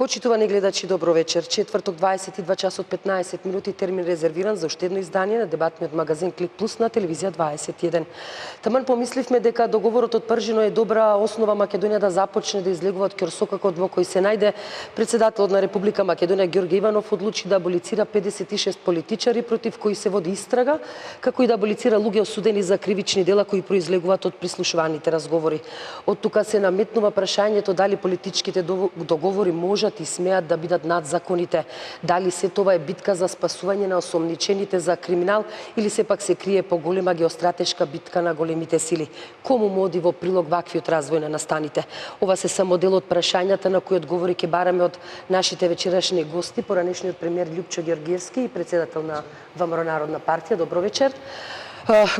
Почитувани гледачи, добро вечер. Четврток, 22 часот 15 минути, термин резервиран за уште едно издание на дебатниот магазин Клик Плюс на телевизија 21. Таман помисливме дека договорот од Пржино е добра основа Македонија да започне да излегува од ќорсокакот во кој се најде. Председателот на Република Македонија Ѓорѓе Иванов одлучи да аболицира 56 политичари против кои се води истрага, како и да аболицира луѓе осудени за кривични дела кои произлегуваат од прислушуваните разговори. Од тука се наметнува прашањето дали политичките договори можат и смеат да бидат над законите. Дали се тоа е битка за спасување на осомничените за криминал или сепак се крие поголема геостратешка битка на големите сили? Кому моди во прилог ваквиот развој на настаните? Ова се само дел од прашањата на кои одговори ќе бараме од нашите вечерашни гости, поранешниот премиер Љупчо Ѓорѓевски и председател на ВМРО Народна партија. Добро вечер.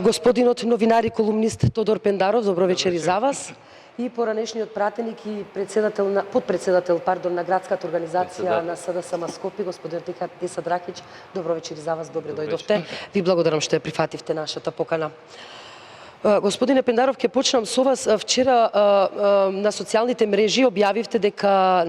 Господинот новинар и колумнист Тодор Пендаров, добро вечер и за вас. И поранешниот пратеник и подпредседател на градската организација на СДСМ Скопје, господин Деса Дракич. Добро вечер и за вас, добре дојдовте. Ви благодарам што ја прифативте нашата покана. Господине Пендаров, ќе почнам со вас. Вчера на социјалните мрежи објавивте дека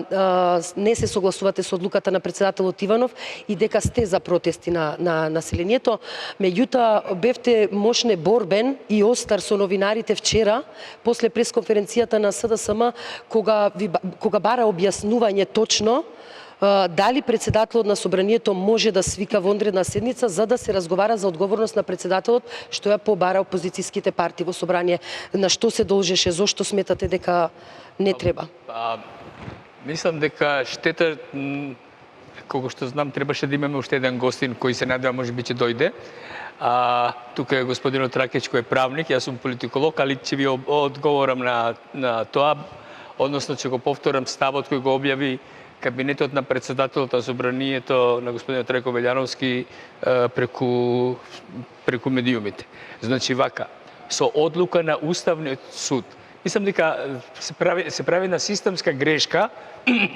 не се согласувате со одлуката на председателот Иванов и дека сте за протести на населението. Меѓутоа, бевте мощне борбен и остар со новинарите вчера, после пресконференцијата на СДСМ, кога бара објаснување точно дали председателот на собранието може да свика вонредна седница за да се разговара за одговорност на председателот, што ја побара опозицијските партии во собрание. На што се должеше? Зошто сметате дека не треба? Мислам дека штета, колку што знам, требаше да имаме уште еден гостин кој се надева можеби ќе дојде. Тука е господинот Ракич кој е правник, јас сум политиколог, али ќе ви одговорам на тоа, односно ќе го повторам ставот кој го објави кабинетот на председателот на собранието на господинот Рајко Велјановски преку медиумите. Значи вака, со одлука на Уставниот суд, мислам дека се прави на системска грешка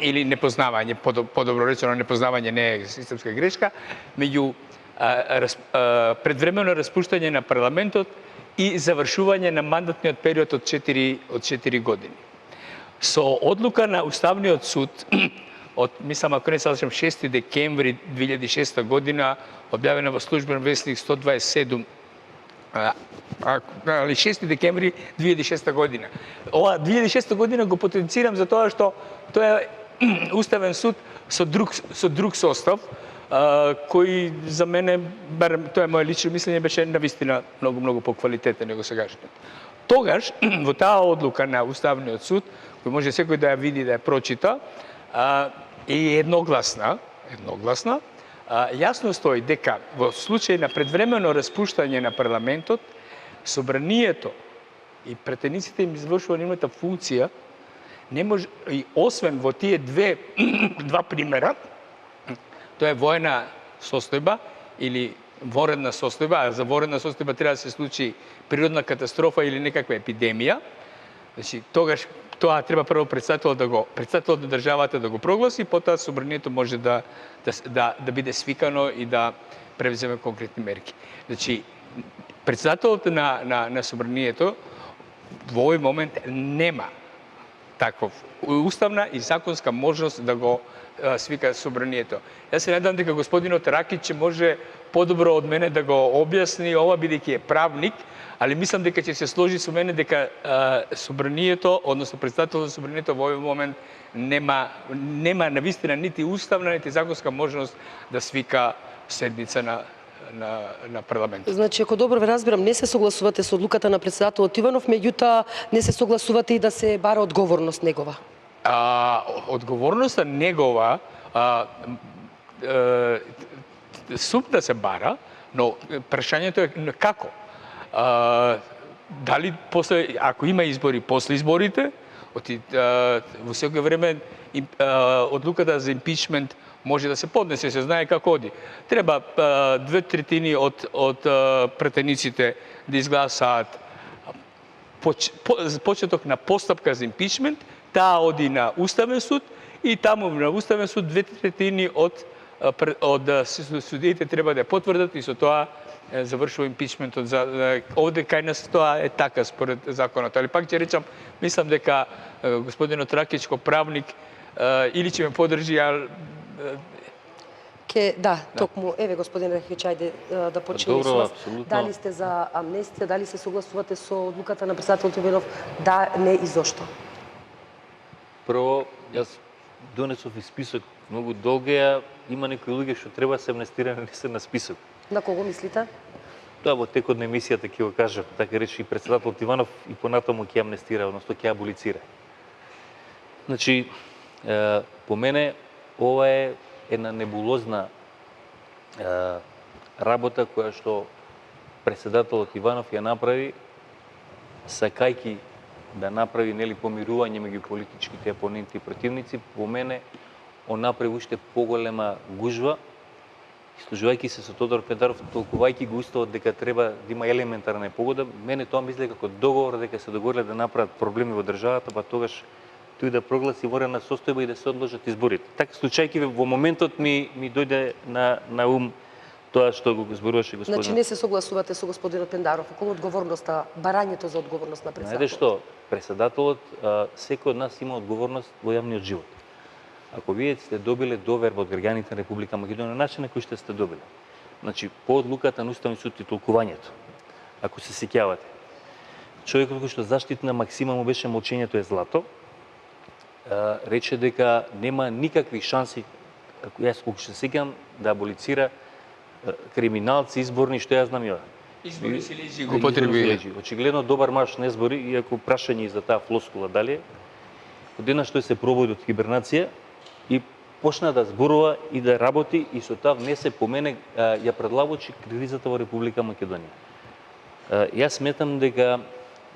или непознавање, подобро речено непознавање не е системска грешка, меѓу предвремено распуштање на парламентот и завршување на мандатниот период од 4 години. Со одлука на Уставниот суд од, мислам, ако не се лажам, 6 декември 2006 година, објавена во службен весник 127, 6 декември 2006 година. Ова 2006 година го потенцирам за тоа што тоа е Уставен суд со друг состав, кој за мене, барем тоа е моје лично мислење, беше навистина многу поквалитетен него сегашниот. Тогаш, во таа одлука на Уставниот суд, кој може секој да ја види, да ја прочита, и едногласна, јасно стои дека во случај на предвремено распуштање на парламентот, собранието и претениците им извршува нивната функција, не може, и освен во тие два примера, тоа е воена состојба или воредна состојба, а за воредна состојба треба да се случи природна катастрофа или некаква епидемија, значи тогаш тоа треба прво председателот на државата да го прогласи, потоа собранието може да биде свикано и да превземе конкретни мерки. Значи, председателот на собранието во овој момент нема таков уставна и законска можност да го свика собранието. Јас се надам дека господинот Ракич може подобро од мене да го објасни ова, бидејќи е правник, али мислам дека ќе се сложи со мене дека собранието, односно председателот на собранието во овој момент нема навистина нити уставна, нити законска можност да свика седница на парламентот. Значи, ако добро ве разбирам, не се согласувате со одлуката на председателот Иванов, меѓутоа не се согласувате и да се бара одговорност негова. Одговорноста негова суд да се бара, но прашањето е како? Дали после, ако има избори после изборите, во секој време одлуката за импичмент може да се поднесе, се знае како оди. Треба 2/3 од претениците да изгласаат почеток на постапка за импичмент, таа оди на Уставен суд и таму на Уставен суд 2/3 од судиите треба да ја потврдат и со тоа завршува импичментот. Овде кај нас тоа е така според законот. Али пак ќе речам, мислам дека господинот Ракич ко правник или ќе ме подржи, Да, токму, еве господин Рахич, ајде да почнеме со вас. апсолутно. Дали сте за амнестија, дали се согласувате со одлуката на председателот Иванов, да, не и зошто? Прво, јас донесов и список многу долга, има некои луѓе што треба се амнестирани, не се на список. На кого мислите? Тоа во текот на емисијата ќе го кажа, така речи и председателот Иванов и понатаму ќе амнестира, односно ќе аболицира. Значи, по мене ова е една небулозна работа која што председателот Иванов ја направи сакајки да направи помирување меѓу политичките опоненти и противници. По мене он направи уште поголема гужва, служувајќи се со Тодор Пендаров, толкувајќи го уставот дека треба да има елементарна непогода. Мене тоа мисле како договор дека се договориле да направат проблеми во државата, па тогаш тој да прогласи ворена состојба и да се одложат изборите. Така случајќи во моментот ми дојде на ум тоа што го зборуваше господинот. Значи не се согласувате со господинот Пендаров околу одговорноста, барањето за одговорност на председателот? Знаете што, председателот, секој од нас има одговорност во јавниот живот. Ако вие сте добиле доверба од граѓаните на Република Македонија, начин на кој што сте добиле. Значи, по одлуката на Уставниот суд и толкувањето, ако се сеќавате, човекот кој што заштитна максима му беше молчењето е злато, рече дека нема никакви шанси, јас колку се сеќам, да аболицира криминалци, изборни, што ја знам ја. избори се лежи го потреби. Очигледно добар марш не збори, иако прашање и за таа флоскула дали. Одеднаш тој се пробуди од хибернација и почна да зборува и да работи и со тоа внесе по мене ја предлабочи кризата во Република Македонија. Јас сметам дека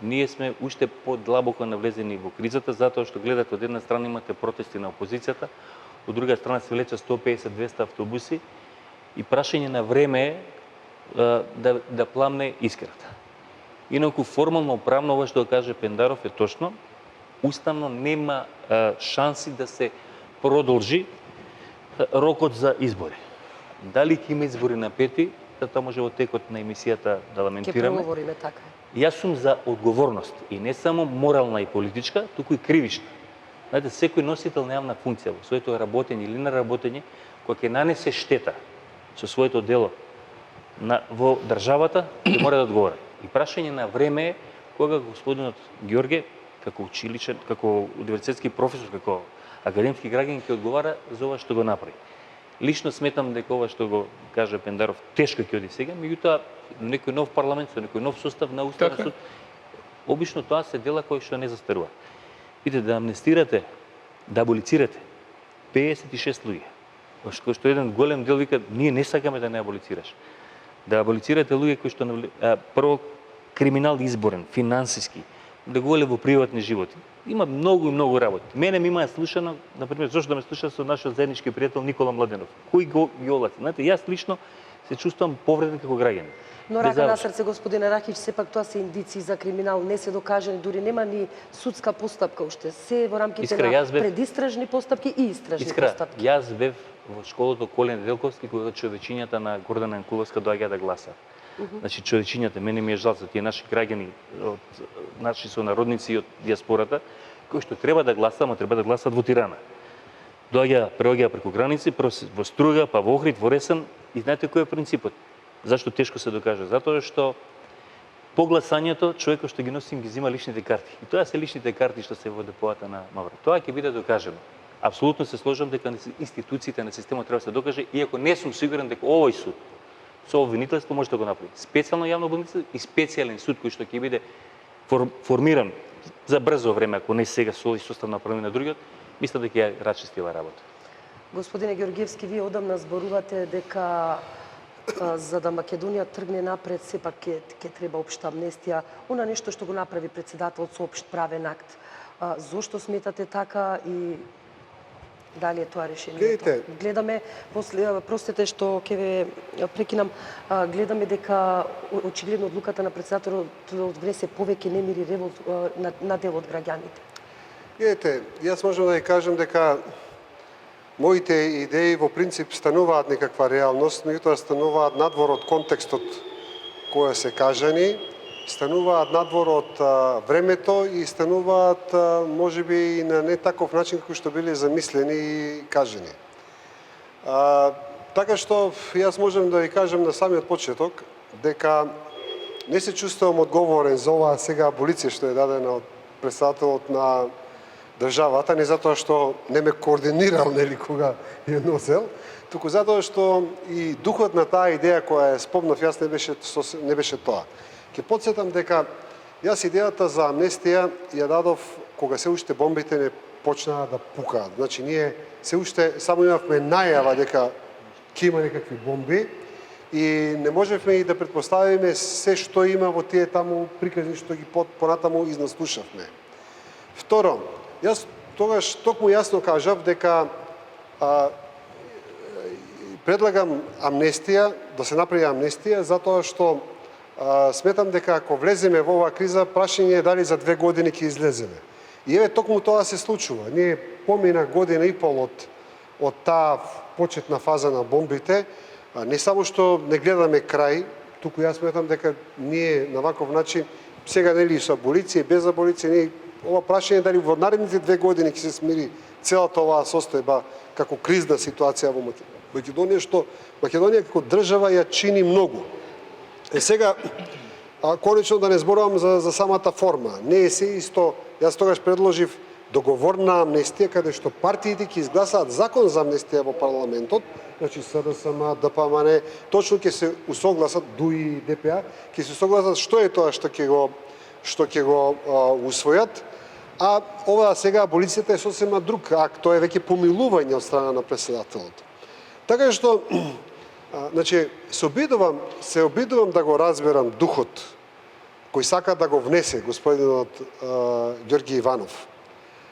ние сме уште подлабоко навлезени во кризата, затоа што гледате од една страна имате протести на опозицијата, од друга страна се влечат 150-200 автобуси и прашање на време е да пламне искрата. Инаку формално правно ова што каже Пендаров е точно, уставно нема шанси да се продолжи рокот за избори. Дали ќе има избори на 5-ти, тоа може во текот на емисијата да ламентираме. Ќе проговориме така. Јас сум за одговорност и не само морална и политичка, туку и кривична. Знаете, секој носител на јавна функција во своето работење или неработење, кој ќе нанесе штета со своето дело во државата, ќе мора да одговара. И прашање на време е кога господинот Ѓорге, како училичен, како универзитетски професор, како академски граѓанин ќе одговара за ова што го направи. Лично сметам дека ова што го каже Пендаров тешко ќе оди сега, меѓутоа некој нов парламент со некој нов состав на Уставен суд, обично тоа се дела кои што не застарува. Видите, да амнестирате, да аболицирате 56 луѓе, кој што еден голем дел вика, ние не сакаме да не аболицираш. Да аболицирате луѓе кои што прво криминал изборен, финансиски, да го во приватни животи. Има многу и многу работи. Мене ми има слушано, например, зошто да ме слуша со нашиот заеднички пријател Никола Младенов. Кој го олати? Знаете, јас лично се чувствувам повреден како граѓанин. Но рака на срце, господине Рахич, сепак тоа се индици за криминал, не се докажани, дури нема ни судска постапка уште. Се во рамките на предистражни постапки и истражни постапки. Јас бев во школото Колен Делковски, кога човечињата на Гордана Јанкуловска доаѓа да гласа. Значи човечињата, мене ми е жал за тие наши граѓани, од наши сонародници од диаспората, кои што треба да гласат, ама треба да гласат во Тирана. Преоѓа преку граници, во Струга, па во Охрид, во Ресен, и знаете кој е принципот? Зашто тешко се докаже? Затоа што по гласањето човекот што ги носи ги зема личните карти. И тоа се личните карти што се во депоата на Мавра. Тоа ќе биде докажено. Апсолутно се сложам дека институциите на системот треба да се докаже, иако не сум сигурен дека овој суд со обвинителство може да го направи. Специјално јавно обвинителство и специјален суд кој што ќе биде формиран за брзо време, ако не сега со овој состав направи на другиот, мислам дека ја рачисти оваа работа. Господине Ѓоргиевски, вие одамна зборувате дека за да Македонија тргне напред, сепак ќе треба општа амнестија, она нешто што го направи председателот со општ правен акт. Зошто сметате така и дали е тоа решението? Гледаме, простете што ќе ве прекинам, гледаме дека очигледно одлуката на председателот внесе повеќе немир и револт на дел од граѓаните. Гледате, јас можам да ја кажам дека моите идеи во принцип стануваат некаква реалност, меѓутоа стануваат надвор од контекстот која се кажани стануваат надвор од времето и стануваат можеби и на не таков начин како што биле замислени и кажени. Така што јас можам да ви кажам на самиот почеток дека не се чувствувам одговорен за оваа сега аболиција што е дадена од председателот на државата, не затоа што не ме координирал нели кога ја носел, туку затоа што и духот на таа идеја која ја спомнав јас не беше тоа. Ќе потсетам дека јас идејата за амнестија ја дадов кога се уште бомбите не почнаа да пукаат. Значи ние се уште само имавме најава дека ќе има некакви бомби и не можевме и да претпоставиме се што има во тие таму приказни што ги понатаму изнаслушавме. Второ, јас тогаш токму јасно кажав дека предлагам амнестија, да се направи амнестија, затоа што сметам дека ако влеземе во оваа криза, прашање е дали за 2 години ќе излеземе. И еве токму тоа се случува. Ние помина година и пол од таа почетна фаза на бомбите, не само што не гледаме крај, туку јас сметам дека ние на ваков начин, сега нели со аболиција и без аболиција, ние ова прашање дали во наредните 2 години ќе се смири целата оваа состојба како кризна ситуација во Македонија, што Македонија како држава ја чини многу. Сега, конечно да не зборувам за самата форма. Не е се исто, јас тогаш предложив договорна амнестија, каде што партиите ќе изгласаат закон за амнестија во парламентот, значи СДСМ, ДПМН, точно ќе се усогласат, ДУИ и ДПА, ќе се усогласат што е тоа што ќе го усвојат, а ова сега аболицијата е сосема друг акт, тоа е веќе помилување од страна на председателот. Така што, значи, се обидувам да го разберам духот кој сака да го внесе господинот Ѓорги Иванов.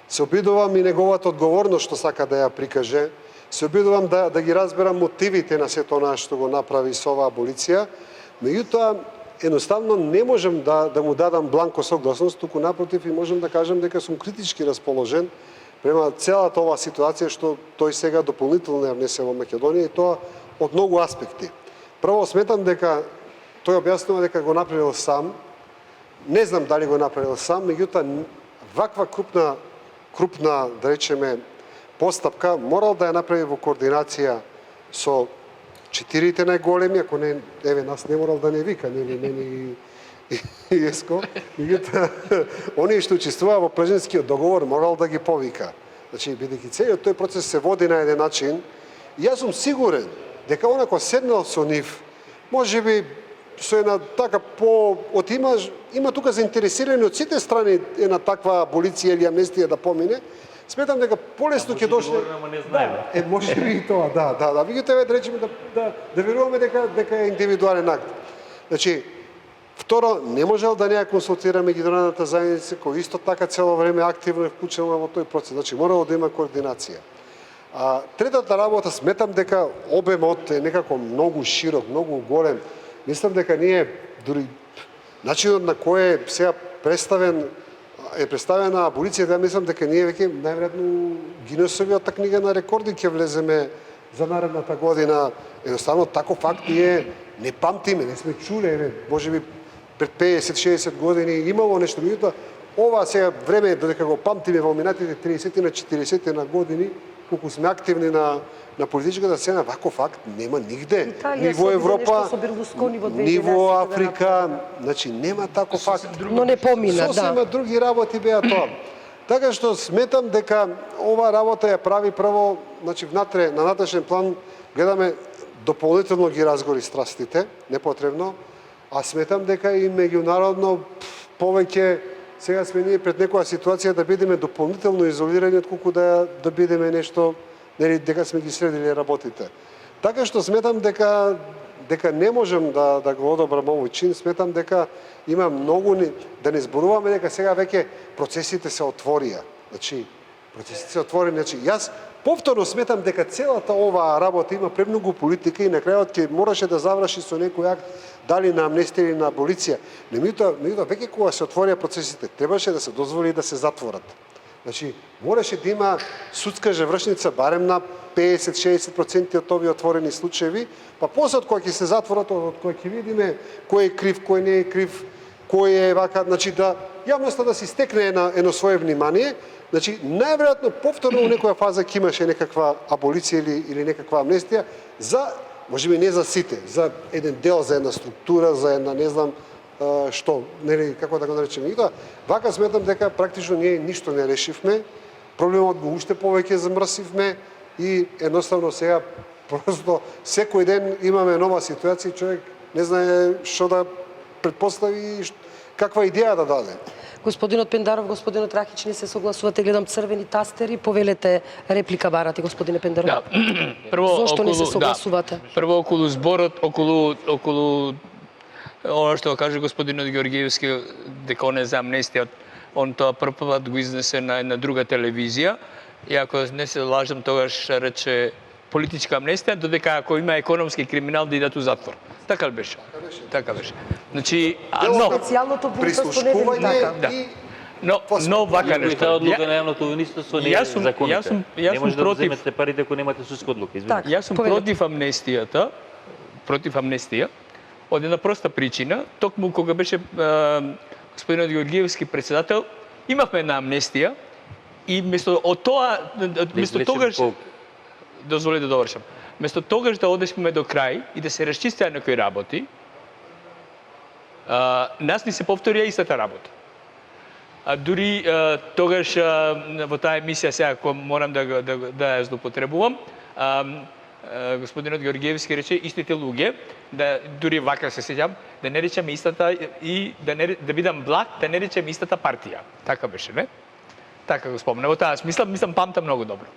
Се обидувам и неговата одговорност што сака да ја прикаже. Се обидувам да ги разберам мотивите на сето она што го направи со оваа аболиција. Меѓутоа, едноставно не можам да му дадам бланко согласност, туку напротив и можам да кажам дека сум критички расположен према целата оваа ситуација што тој сега дополнително ја внесе во Македонија и тоа од многу аспекти. Прво сметам дека тој објаснува дека го направил сам. Не знам дали го направил сам, меѓутоа ваква крупна, да речеме, постапка морал да ја направи во координација со 4 најголеми, ако не, еве нас не морал да не вика, мене и Еско, меѓутоа оние што учествуваа во Прежинскиот договор морал да ги повика. Значи, бидејќи целиот тој процес се води на еден начин, и јас сум сигурен дека онако седнал со нив, можеби со една така има тука заинтересирани од сите страни една таква аболиција или амнестија да помине, сметам дека полесно ќе дошле. Можеби и тоа, да. Меѓутоа да речеме да веруваме дека е индивидуален акт. Значи, второ, не можел да не ја консултира меѓународната заедница, која исто така цело време активно е вклучена во тој процес. Значи, морало да има координација. Третата работа, сметам дека обемот е некако многу широк, многу голем. Мислам дека ние, дури начинот на кој е сега представена аболицијата, мислам дека ние веќе најверојатно Гинесовиот книга на рекорди ќе влеземе за наредната година. Едноставно таков факт ние не памтиме, не сме чуле, можеби пред 50-60 години имало нешто, меѓутоа ова сега време е додека го памтиме во минатите 30 на 40 на години, колку сме активни на политичката сцена, ваков факт нема нигде. Ни во Европа, ни во Африка, значи нема таков факт. Но не помина, Сосема други работи беа тоа. Така што сметам дека ова работа ја прави прво, значи внатре, на натрешен план гледаме дополнително ги разгори страстите, непотребно, а сметам дека и меѓународно повеќе сега сме ние пред некоја ситуација да бидеме дополнително изолирани отколку да бидеме нешто, нели дека сме ги средили работите. Така што сметам дека не можам да го одобрам овој чин, сметам дека има многу, да не зборуваме дека сега веќе процесите се отворија. Значи, процесите се отворени, значи јас повторно сметам дека целата оваа работа има премногу политика и на крајот ќе мораше да заврши со некој акт дали на амнестија или на аболиција. Меѓутоа веќе кога се отворија процесите, требаше да се дозволи да се затворат. Значи, мораше да има судска завршница барем на 50-60% од овие отворени случаи, па после од кога ќе се затворат, од кога ќе видиме кој е крив, кој не е крив, кој е вака, значи да јавноста да си стекне едно свое внимание, значи најверојатно повторно во некоја фаза ќе имаше некаква аболиција или некаква амнестија за, можеби не за сите, за еден дел, за една структура, за една не знам што, нели како да го наречеме. И тоа, вака сметам дека практично ние ништо не решивме, проблемот го уште повеќе замрсивме и едноставно сега просто секој ден имаме нова ситуација и човек не знае што да предпостави и каква идеја да даде. Господинот Пендаров, господинот Рахич, не се согласувате, гледам црвени тастери, повелете реплика барате, господине Пендаров. Да. Прво Зошто не се околу согласувате? Прво околу зборот, околу оно што каже господинот Георгиевски дека он е за амнестија, он тоа првпат го изнесе на една друга телевизија и ако не се лажам тогаш рече политичка амнестија, додека ако има економски криминал да идат у затвор. Така ли беше? Така беше. Значи, но Специјалното правителство не вели така. да. Но вака Ако нешто. таа одлука на јавното министерство не е законита. Не може да против. земете парите ако немате судска одлука, извинете. Така. Јас сум Повелете. против амнестија, од една проста причина, токму кога беше господинот Георгиевски председател, имавме една амнестија и место од тоа, место тогаш, дозволи да довршам, место тогаш да одешме до крај и да се расчистеа некои работи, нас ни се повторија истата работа. Дури тогаш во таа емисија сега која морам да ја злоупотребувам, господинот Георгиевски рече истите луѓе, да дури вака се сеќам, да не речеме истата и да бидам благ, да не речеме истата партија. Така беше, не? Така го спомнам. Во таа мислам памтам многу добро.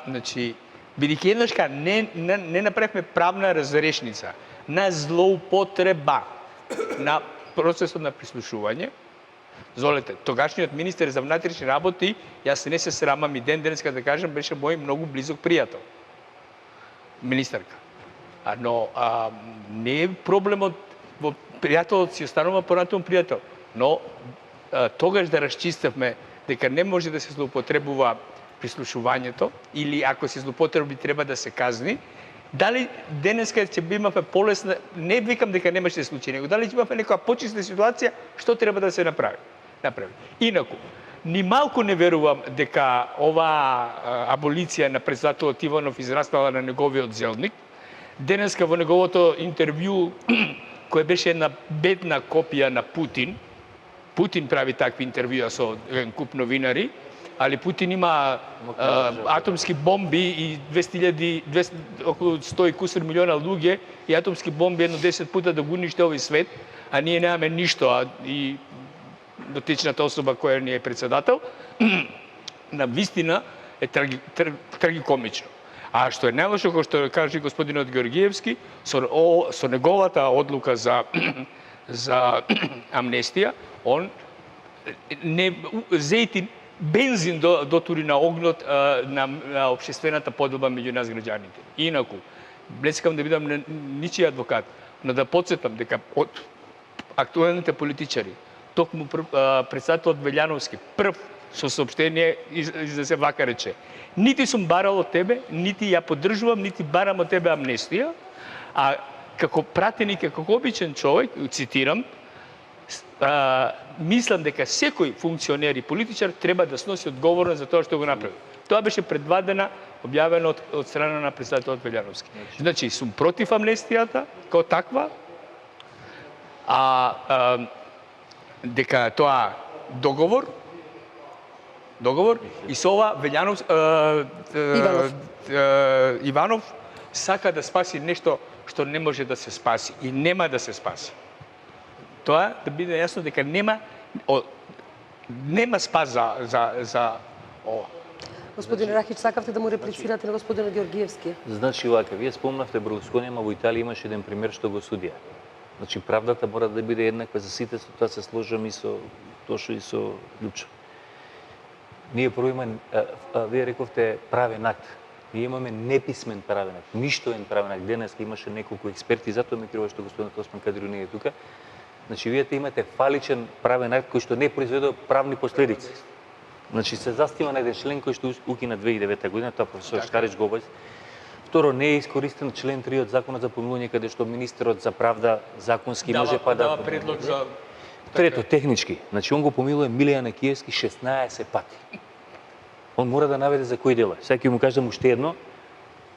Значи, бидејќи еднашка не направивме правна разрешница на злоупотреба на процесот на прислушување, золете, тогашниот министер за внатрешни работи, јас не се срамам и денеска да кажам, беше мој многу близок пријател. Министерка. Но не е проблемот во пријателот си останува понатаму пријател. Но тогаш да расчистевме дека не може да се злоупотребува прислушувањето или ако се злоупотреби треба да се казни, дали денеска ќе имаме полесна, не викам дека немаше да се случи, него дали ќе имаме некоја почисна ситуација, што треба да се направи? Инаку, ни малку не верувам дека оваа аболиција на председателот Иванов израстала на неговиот зелник. Денеска во неговото интервју, кој беше една бедна копија на Путин, Путин прави такви интервјуа со еден куп новинари, али Путин има атомски бомби и 200.000, околу 100 и кусур милиона луѓе и атомски бомби едно 10 пута да го уништи овој свет, а ние немаме ништо, и дотичната особа која ни е председател, на вистина е трагикомично. А што е најлошо, кој што каже господинот Георгиевски, со неговата одлука за амнестија, он не зејти бензин дотури на огнот на општествената поделба меѓу нас граѓаните. Инаку, не сакам да бидам ничиј адвокат, но да потсетам дека од актуелните политичари, токму председателот Велјановски прв со соопштение изнесе вака рече: нити сум барал од тебе, нити ја поддржувам, нити барам од тебе амнестија, а како пратеник, како обичен човек, цитирам, мислам дека секој функционер и политичар треба да сноси одговорност за тоа што го направи. Тоа беше предвадена, објавено од страна на председателот Велјановски. Значи, сум против амнестијата како таква, дека тоа договор и со ова Иванов сака да спаси нешто што не може да се спаси и нема да се спаси. Тоа да биде јасно дека нема спас за ова. Господин Рахич, сакавте да му реплицирате на господинот Георгиевски? Значи овака, вие спомнавте Берлускони, ама во Италија имаше еден пример што го судија. Значи правдата мора да биде еднаква за сите, со тоа се сложам и со Тошо и со Лјупчо. Ние прво имаме, вие рековте правен акт. Ние имаме неписмен правен акт, ништовен правен акт. Денеска имаше неколку експерти, затоа ме кривува што господинот Осман Кадрио не е тука. Значи вие имате фаличен правен акт кој што не произведува правни последици. Значи се застива на еден член кој што укина 2009 година, тоа професор Шкарич го објасни. Второ, не е искористен член 3 од Законот за помилување, каде што министерот за правда законски може дава предлог за Трето, технички. Значи, он го помилува Милијан Киевски 16 пати. Он мора да наведе за кој дела. Сега ќе му кажам уште едно,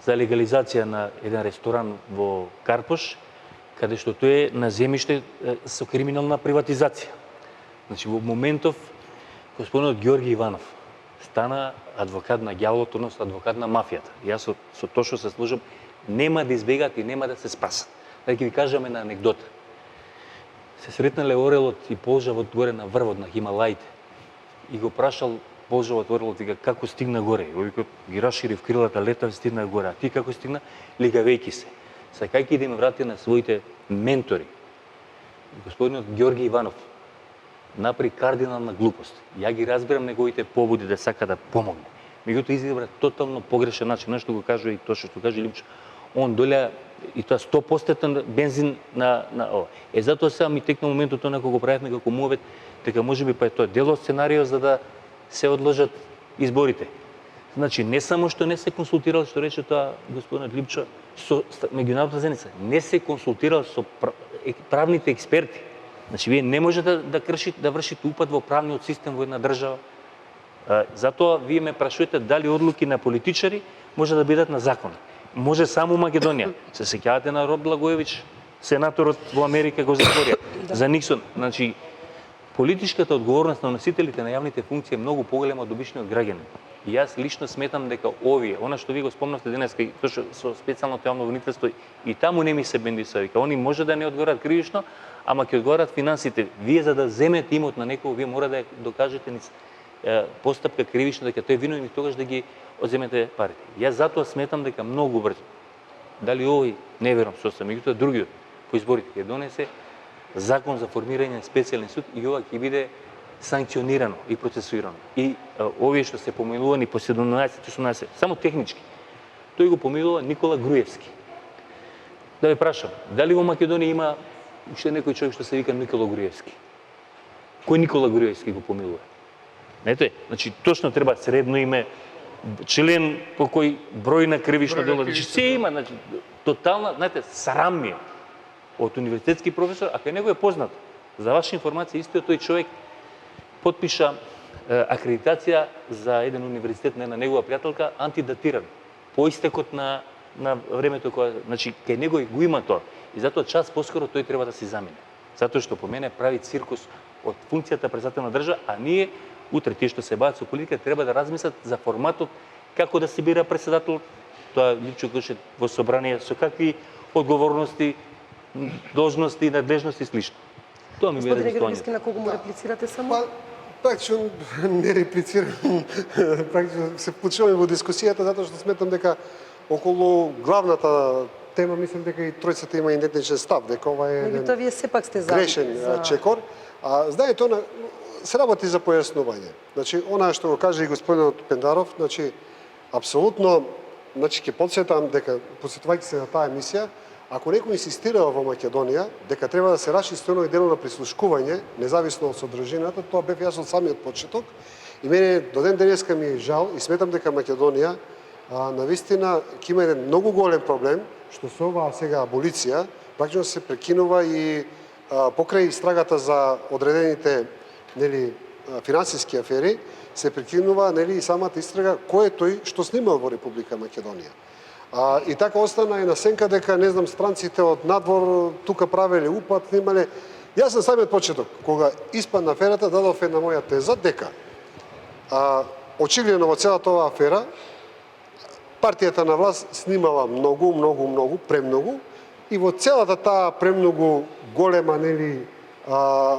за легализација на еден ресторан во Карпош, каде што тој е на земјиште со криминална приватизација. Значи, во моментов, господинот Ѓорги Иванов стана адвокат на ѓаволот, односно адвокат на мафијата. Јас со тоа што се служам, нема да избегаат и нема да се спасат. Да ќе ви кажам една анекдота. Се сретнале орелот и полжавот горе на врвот на Хималаите и го прашал полжавот орелот, вика, како стигна горе? И вика, ги расшири в крилата, летав, стигна горе. А ти како стигна? Лигавејки се. Сакајќи да им врати на своите ментори. Господинот Ѓорги Иванов направи кардинална глупост. Ја ги разбирам неговите побуди да сака да помогне. Меѓутоа избра тотално погрешен начин, нешто го кажува и тоа што каже Липчо. Он доля и тоа 100% бензин на ова. Затоа сега ми текна моментот тоа кога го правевме како муавет, дека можеби па е тоа дел од сценарио за да се одложат изборите. Значи не само што не се консултирал, што рече тоа господинот Липчо, со меѓународната заедница, не се консултирал со правните експерти. Значи вие не можете да вршите упад во правниот систем во една држава. Затоа вие ме прашувате дали одлуки на политичари може да бидат на закон. Може само Македонија. Се сеќавате на Род Благоевич, сенаторот во Америка го затворија. За Никсон. Значи, политичката одговорност на носителите на јавните функции е многу поголема од обичниот граѓанин. И јас лично сметам дека овие, она што ви го спомнавте денеска, и тоа што со специјалното јавно обвинителство, и таму не ми се бендисува, вика, они може да не одговарат кривично, ама ќе одговарат финансите. Вие за да земете имот на некој, вие мора да ја докажете низ постапка кривично дека тој е виновен и тогаш да ги одземете парите. Јас затоа сметам дека многу брзо, дали овој, не верам сосем, меѓутоа другиот по изборите ќе донесе закон за формирање на специјален суд и ова ќе биде санкционирано и процесуирано. И овие што се помилувани по 17-18, само технички, тој го помилува Никола Груевски. Да ве прашам, дали во Македонија има уште некој човек што се вика Никола Груевски? Кој Никола Груевски го помилува? Знаете, значи точно треба средно име, член по кој број на кривично дело, значи се има, значи тотална, знаете, срам ми е од универзитетски професор, а кај него е познато. За ваша информација, истиот тој човек потпиша акредитација за еден универзитет на една негова пријателка антидатиран, по истекот на времето кога, значи кај него го има тоа. И затоа час поскоро тој треба да се замине. Затоа што по мене прави циркус од функцијата председател на држава, а ние утре тие што се бават со политика треба да размислат за форматот како да се бира председател. Тоа Липчо каже во собрание со какви одговорности, должности, надлежности и слично. Тоа ми биде Господине, на кого му реплицирате само? Практично не реплицирам, практично се вклучуваме во дискусијата затоа што сметам дека околу главната тема мислам дека и тројцата има идентичен став, дека ова е Меѓутоа вие сепак сте за грешен чекор. Знаете, се работи за појаснување. Значи, она што го каже и господинот Пендаров, значи, апсолутно, значи, ќе потсетам дека, посетувајќи се на таа емисија, ако некој инсистира во Македонија дека треба да се расчисти оној дел на прислушкување, независно од содржината, тоа бев јас од самиот почеток. И мене до ден денеска ми е жал и сметам дека Македонија навистина ќе има еден многу голем проблем, што со оваа сега аболиција, практично се прекинува и покрај истрагата за одредените финансиски афери, се прекинува и самата истрага кој е тој што снимал во Република Македонија. И така остана една сенка дека, не знам, странците од надвор тука правеле упад, снимале. Јас на самиот почеток, кога испадна аферата, дадов една моја теза дека очигледно во целата оваа афера партијата на власт снимала многу, премногу, и во целата таа премногу голема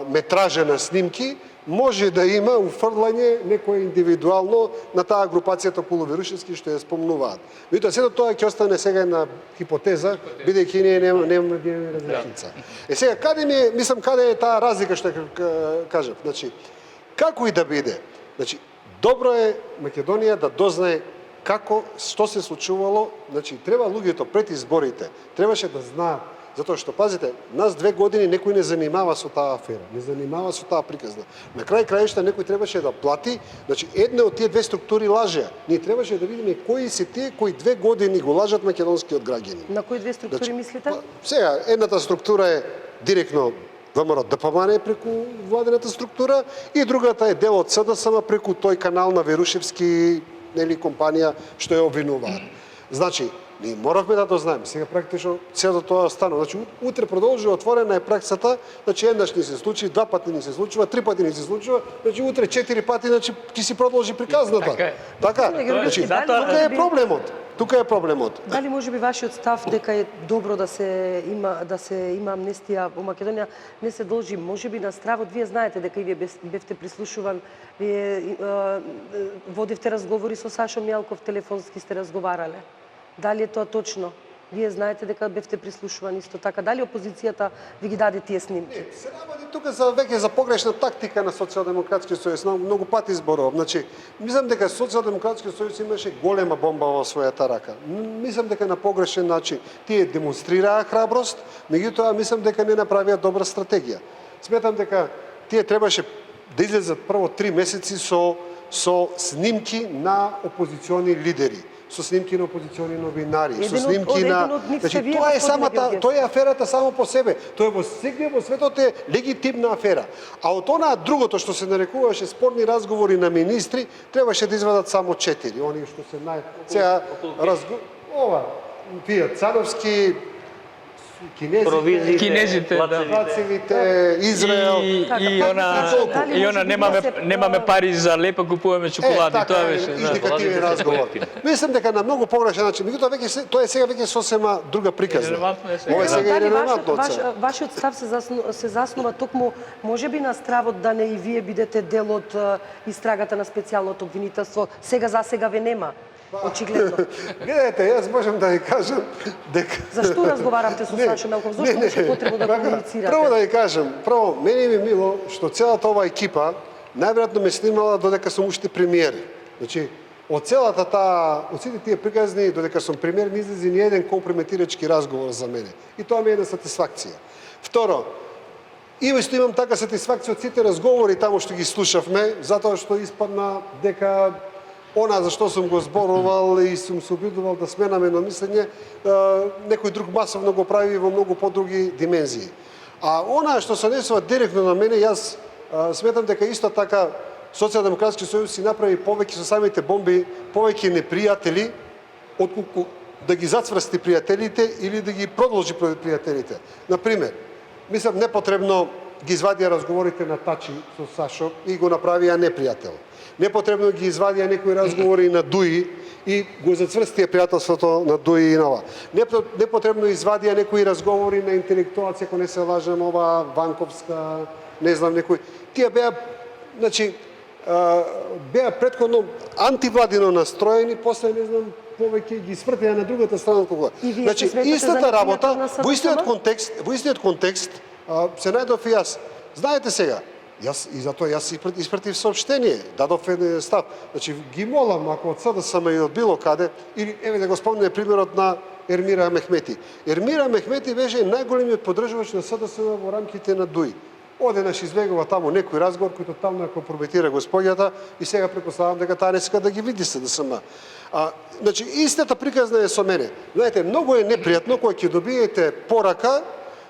метража на снимки може да има уфрлање некој индивидуално на таа групацијата полувирушевски што ја спомнуваат. Меѓутоа сето тоа ќе остане сега една хипотеза, бидејќи ние немаме разрешница. Сега каде е таа разлика што кажав? Значи, како и да биде, значи добро е Македонија да дознае како, што се случувало, значи треба луѓето пред изборите, требаше да знаат, затоа што, пазите, нас 2 години некој не занимава со таа афера, не занимава со таа приказна. На крај крајшта некој требаше да плати, значи една од тие две структури лажеа. Ние требаше да видиме кои се тие кои 2 години го лажат македонскиот граѓанин. На кои две структури мислите? Сега, едната структура е директно ВМРО ДПМН преку владената структура и другата е дел од СДСМ преку тој канал на Верушевски, нели, компанија што ја обвинуваат. Значи, ние моравме да дознаеме. Сега практично целото тоа станува. Значи, утре продолжи, отворена е праксата, значи еднаш ни се случи, два пати ни се случува, три пати ни се случува, значи утре 4 пати, значи ќе си продолжи приказната. Така е. Така, значи, тука е проблемот. Тука е проблемот. Дали може би вашиот став дека е добро да се има амнестија во Македонија не се должи може би на стравот? Вие знаете дека и вие бевте прислушуван, вие водевте разговори со Сашо Мјалков, телефонски сте разговарале. Дали е тоа точно? Вие знаете дека бевте прислушувани исто така. Дали опозицијата ви ги даде тие снимки? Се работи тука за веќе за погрешна тактика на Социјалдемократскиот сојуз. Многу пати зборувам. Значи, мислам дека Социјалдемократскиот сојуз имаше голема бомба во својата рака. Мислам дека на погрешен начин тие демонстрираа храброст, меѓутоа мислам дека не направија добра стратегија. Сметам дека тие требаше да излезат прво 3 месеци со снимки на опозициони лидери, со снимки на опозициони новинари, со снимки на... Значи, тоа е самата, тоа е аферата само по себе. Тоа е во сегде во светот е легитимна афера. А од она другото што се нарекуваше спорни разговори на министри, требаше да извадат само 4. Они што се сега ова, тие Цановски, Кинезите, Вацевите, Израел. И она немаме пари за лепа, купуваме чоколади, тоа беше. Индикативен разговор. Мислам дека на многу погрешен начин, меѓутоа веќе тоа е сега веќе сосема друга приказна. Ова е сега ирелевантно. Вашиот став се заснува токму можеби на стравот да не и вие бидете дел од истрагата на специјалното обвинителство. Сега ве нема. Очигледно. Гледате, јас можам да ви кажам дека... Зашто разговаравте со Сашо Мелков? Зошто беше потребно да комуницирате? Прво да ви кажам, мене ми е мило што целата оваа екипа најверојатно ме снимала додека сум уште премиер. Значи, од целата од сите тие приказни додека сум премиер не излезе ни еден компрометирачки разговор за мене. И тоа ми е една сатисфакција. Второ, и исто имам така сатисфакција од сите разговори таму што ги слушавме, затоа што испадна дека она за што сум го зборувал и сум се обидувал да сменам едно мислење, некој друг масовно го прави во многу подруги димензии. А она што се однесува директно на мене, јас сметам дека исто така Социјалдемократски сојуз си направи повеќе со самите бомби, повеќе непријатели, отколку да ги зацврсти пријателите или да ги продолжи пријателите. Например, мислам непотребно ги извадија разговорите на Тачи со Сашо и го направија непријател. Непотребно ги извадија некои разговори на Дуи и го зацврстија пријателството на Дуи и нова. Непотребно извадија некои разговори на интелектуалци, ако не се лажам, ова Ванковска, не знам некои. Тие беа, значи, беа претходно антивладино настроени, после не знам повеќе ги свртеа на другата страна од кога. Значи, истата работа, во истиот контекст се најдов и јас. Знаете сега, и затоа јас испратив соопштение, дадов еден став. Значи, ги молам, ако од СДСМ и од било каде, или еве да го спомнеме примерот на Ермира Мехмети. Ермира Мехмети беше најголемиот поддржувач на СДСМ во рамките на ДУИ. Одеднаш излегува таму некој разговор кој тотално ја компрометира господјата и сега претпоставам дека таа не сака да ги види СДСМ. Значи, истата приказна е со мене. Знаете, многу е непријатно кога ќе добиете порака,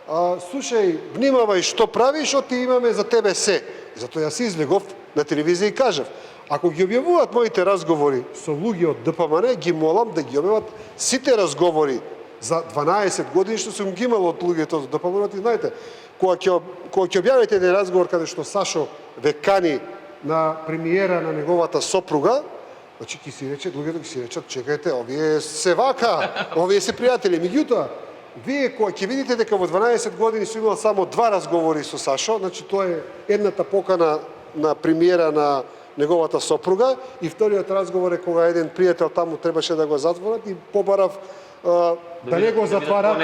слушај, внимавај што правиш, оти имаме за тебе се. Затоа јас излегов на телевизија и кажав, ако ги објавуваат моите разговори со луѓе од ДПМН, ги молам да ги објават сите разговори за 12 години што сум ги имал од луѓето од ДПМН. И знаете, кога ќе објавите еден разговор каде што Сашо ве кани на премиера на неговата сопруга, значи ќе си рече, луѓето ќе си речат, чекајте, овие се вака, овие се пријатели. Меѓутоа, вие кога ќе видите дека во 12 години сум имал само 2 разговори со Сашо, значи тоа е едната покана на премиера на неговата сопруга и вториот разговор е кога еден пријател таму требаше да го затворат и побарав да не го затварат,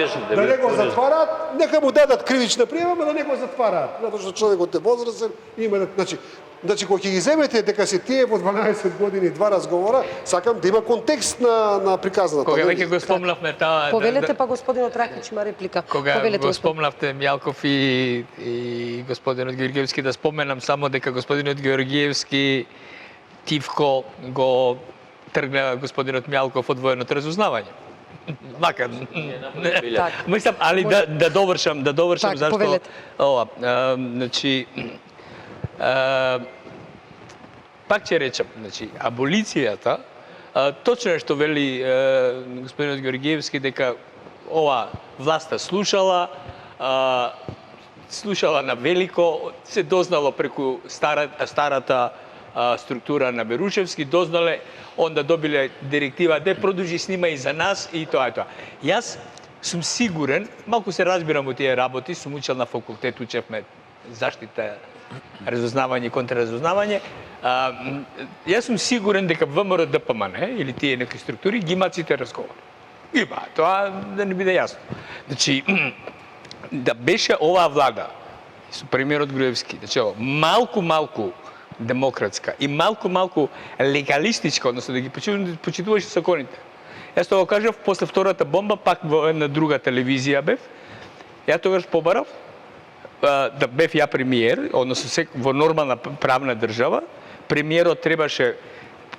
нека му дадат кривична пријава, но да не го затвараат, затоа што човекот е возрастен и има значи кога ќе ги земете дека се тие во 12 години 2 разговора, сакам да има контекст на приказната. Кога веќе го спомнавме таа... Повелете па господинот Ракич има реплика. Кога го спомнавте Мјалков и господинот Георгиевски, да споменам само дека господинот Георгиевски тивко го тргна господинот Мјалков од военото разузнавање. Вака. Так. Мислам, али да довршам Так, зашто повелете. ова, значи пак ќе речам, значи аболицијата точно е што вели господинот Георгиевски дека ова власта слушала на велико, се дознало преку старата структура на Берушевски, дознале, онда добиле директива да продолжи снима и за нас и тоа. Јас сум сигурен, малку се разбирам во тие работи, сум учел на факултет, учевме заштита, разузнавање и контраразузнавање. Јас сум сигурен дека ВМРО ДПМН или тие некои структури ги имаат сите разговори. Има, тоа да не биде јасно. Значи, да беше оваа влада со премиерот Груевски, значи малку демократска и малку легалистичка, односно да ги почитуваше законите. Јас тоа го кажав после втората бомба, пак во една друга телевизија бев. Ја тогаш побарав да бев ја премиер, односно во нормална правна држава, премиерот требаше,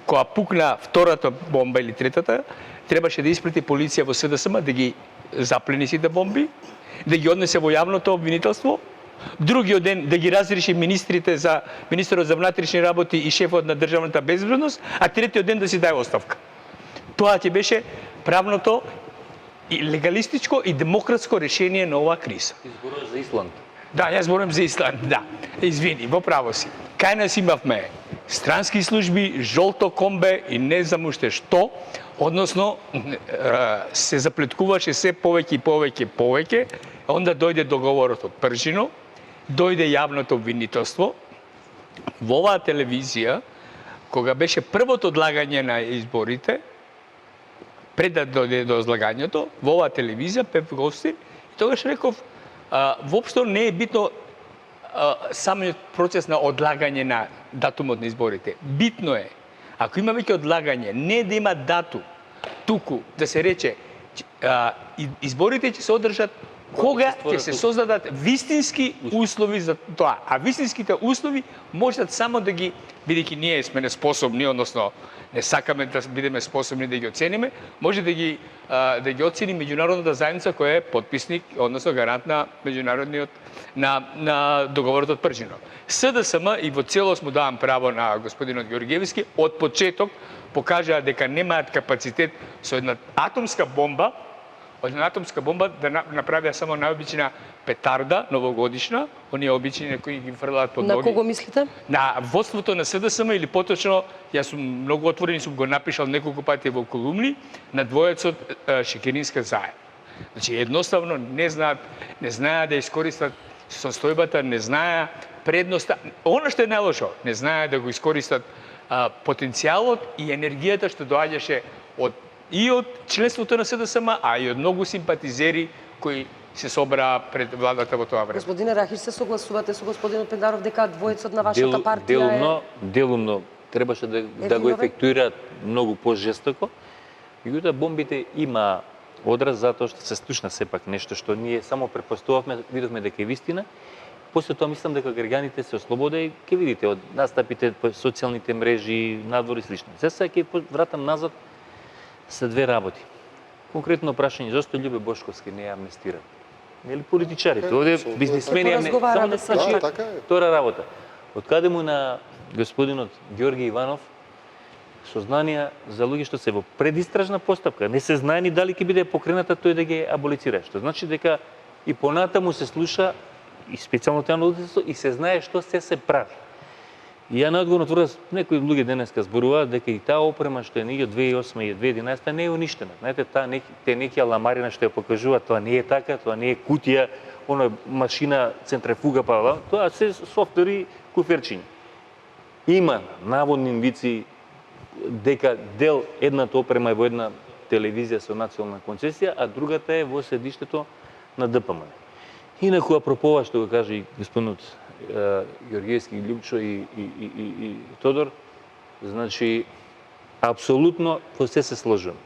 кога пукна втората бомба или третата, требаше да испрати полиција во СДСМ да ги заплени сите бомби, да ги однесе во јавното обвинителство, другиот ден да ги разреши министерот за внатрешни работи и шефот на државната безбедност, а третиот ден да си даде оставка. Тоа ќе беше правното и легалистичко и демократско решение на оваа криза. Ти зборуваш за Исланд. Да, јас зборувам за Исланд, да. Извини, во право си. Кај нас имавме странски служби, жолто комбе и не знам уште што, односно се заплеткуваше се повеќе, онда дојде договорот од Пржино, дојде јавното обвинителство. Во оваа телевизија, кога беше првото одлагање на изборите, пред да дојде до одлагањето, во оваа телевизија бев гостин и тогаш реков, воопшто не е битно самиот процес на одлагање на датумот на изборите. Битно е, ако има веќе одлагање, не да има датум, туку да се рече изборите ќе се одржат кога ќе се создадат вистински услови за тоа. А вистинските услови можат само да ги, бидејќи ние сме неспособни, односно не сакаме да бидеме способни да ги оцениме, може да ги оцени меѓународната заедница која е потписник, односно гарант на меѓународниот на договорот од Пржино. СДСМ и во целост му давам право на господинот Георгиевски, од почеток покажаа дека немаат капацитет со една атомска бомба да направиа само најобична петарда новогодишна, оние обични кои ги фрлаат под ноги. На кого мислите? На водството на СДСМ или поточно, јас сум многу отворен, сум го напишал неколку пати во колумни, на двоецот Шекеринска заедно. Значи едноставно не знаат да искористат состојбата, не знаат предноста. Она што е најлошо, не знаат да го искористат потенцијалот и енергијата што доаѓаше од членството на СДСМ, а и од многу симпатизери кои се собраа пред владата во тоа време. Господине Рахиш, се согласувате со господинот Пендаров дека двојцот на вашата партија Делумно требаше да го ефектуираат многу пожестоко. Меѓутоа бомбите има одраз затоа што се слушна сепак нешто што ние само препоставувавме, видовме дека е вистина. После тоа мислам дека граѓаните се ослобода и ќе видите од настапите по социјалните мрежи, надвор и слично. Сега ќе вратам назад се две работи. Конкретно прашање, зашто Љубе Бошковски не е амнестиран? Нели политичарите, оде бизнисмени, само да значи втора работа. Откаде му на господинот Ѓорги Иванов сознанија за луѓе што се во предистражна постапка, не се знае ни дали ќе биде покрената тој да ги аболицира, што значи дека и понатаму се слуша и специјално тоа наудителство и се знае што се прави. И ја наодговорно тврдам, некои луѓе денеска зборуваат дека и таа опрема што е негде од 2008 и 2011 не е уништена. Знаете, те некија ламарина што ја покажуваат, тоа не е така, тоа не е кутија, она машина центрифуга тоа се софтвери куферчиња. Има наводни индици дека дел едната опрема е во една телевизија со национална концесија, а другата е во седиштето на ДПМН. Инаку апропо ова што го кажа и господинот Георгиевски, Љупчо и Тодор, значи апсолутно во се сложувам.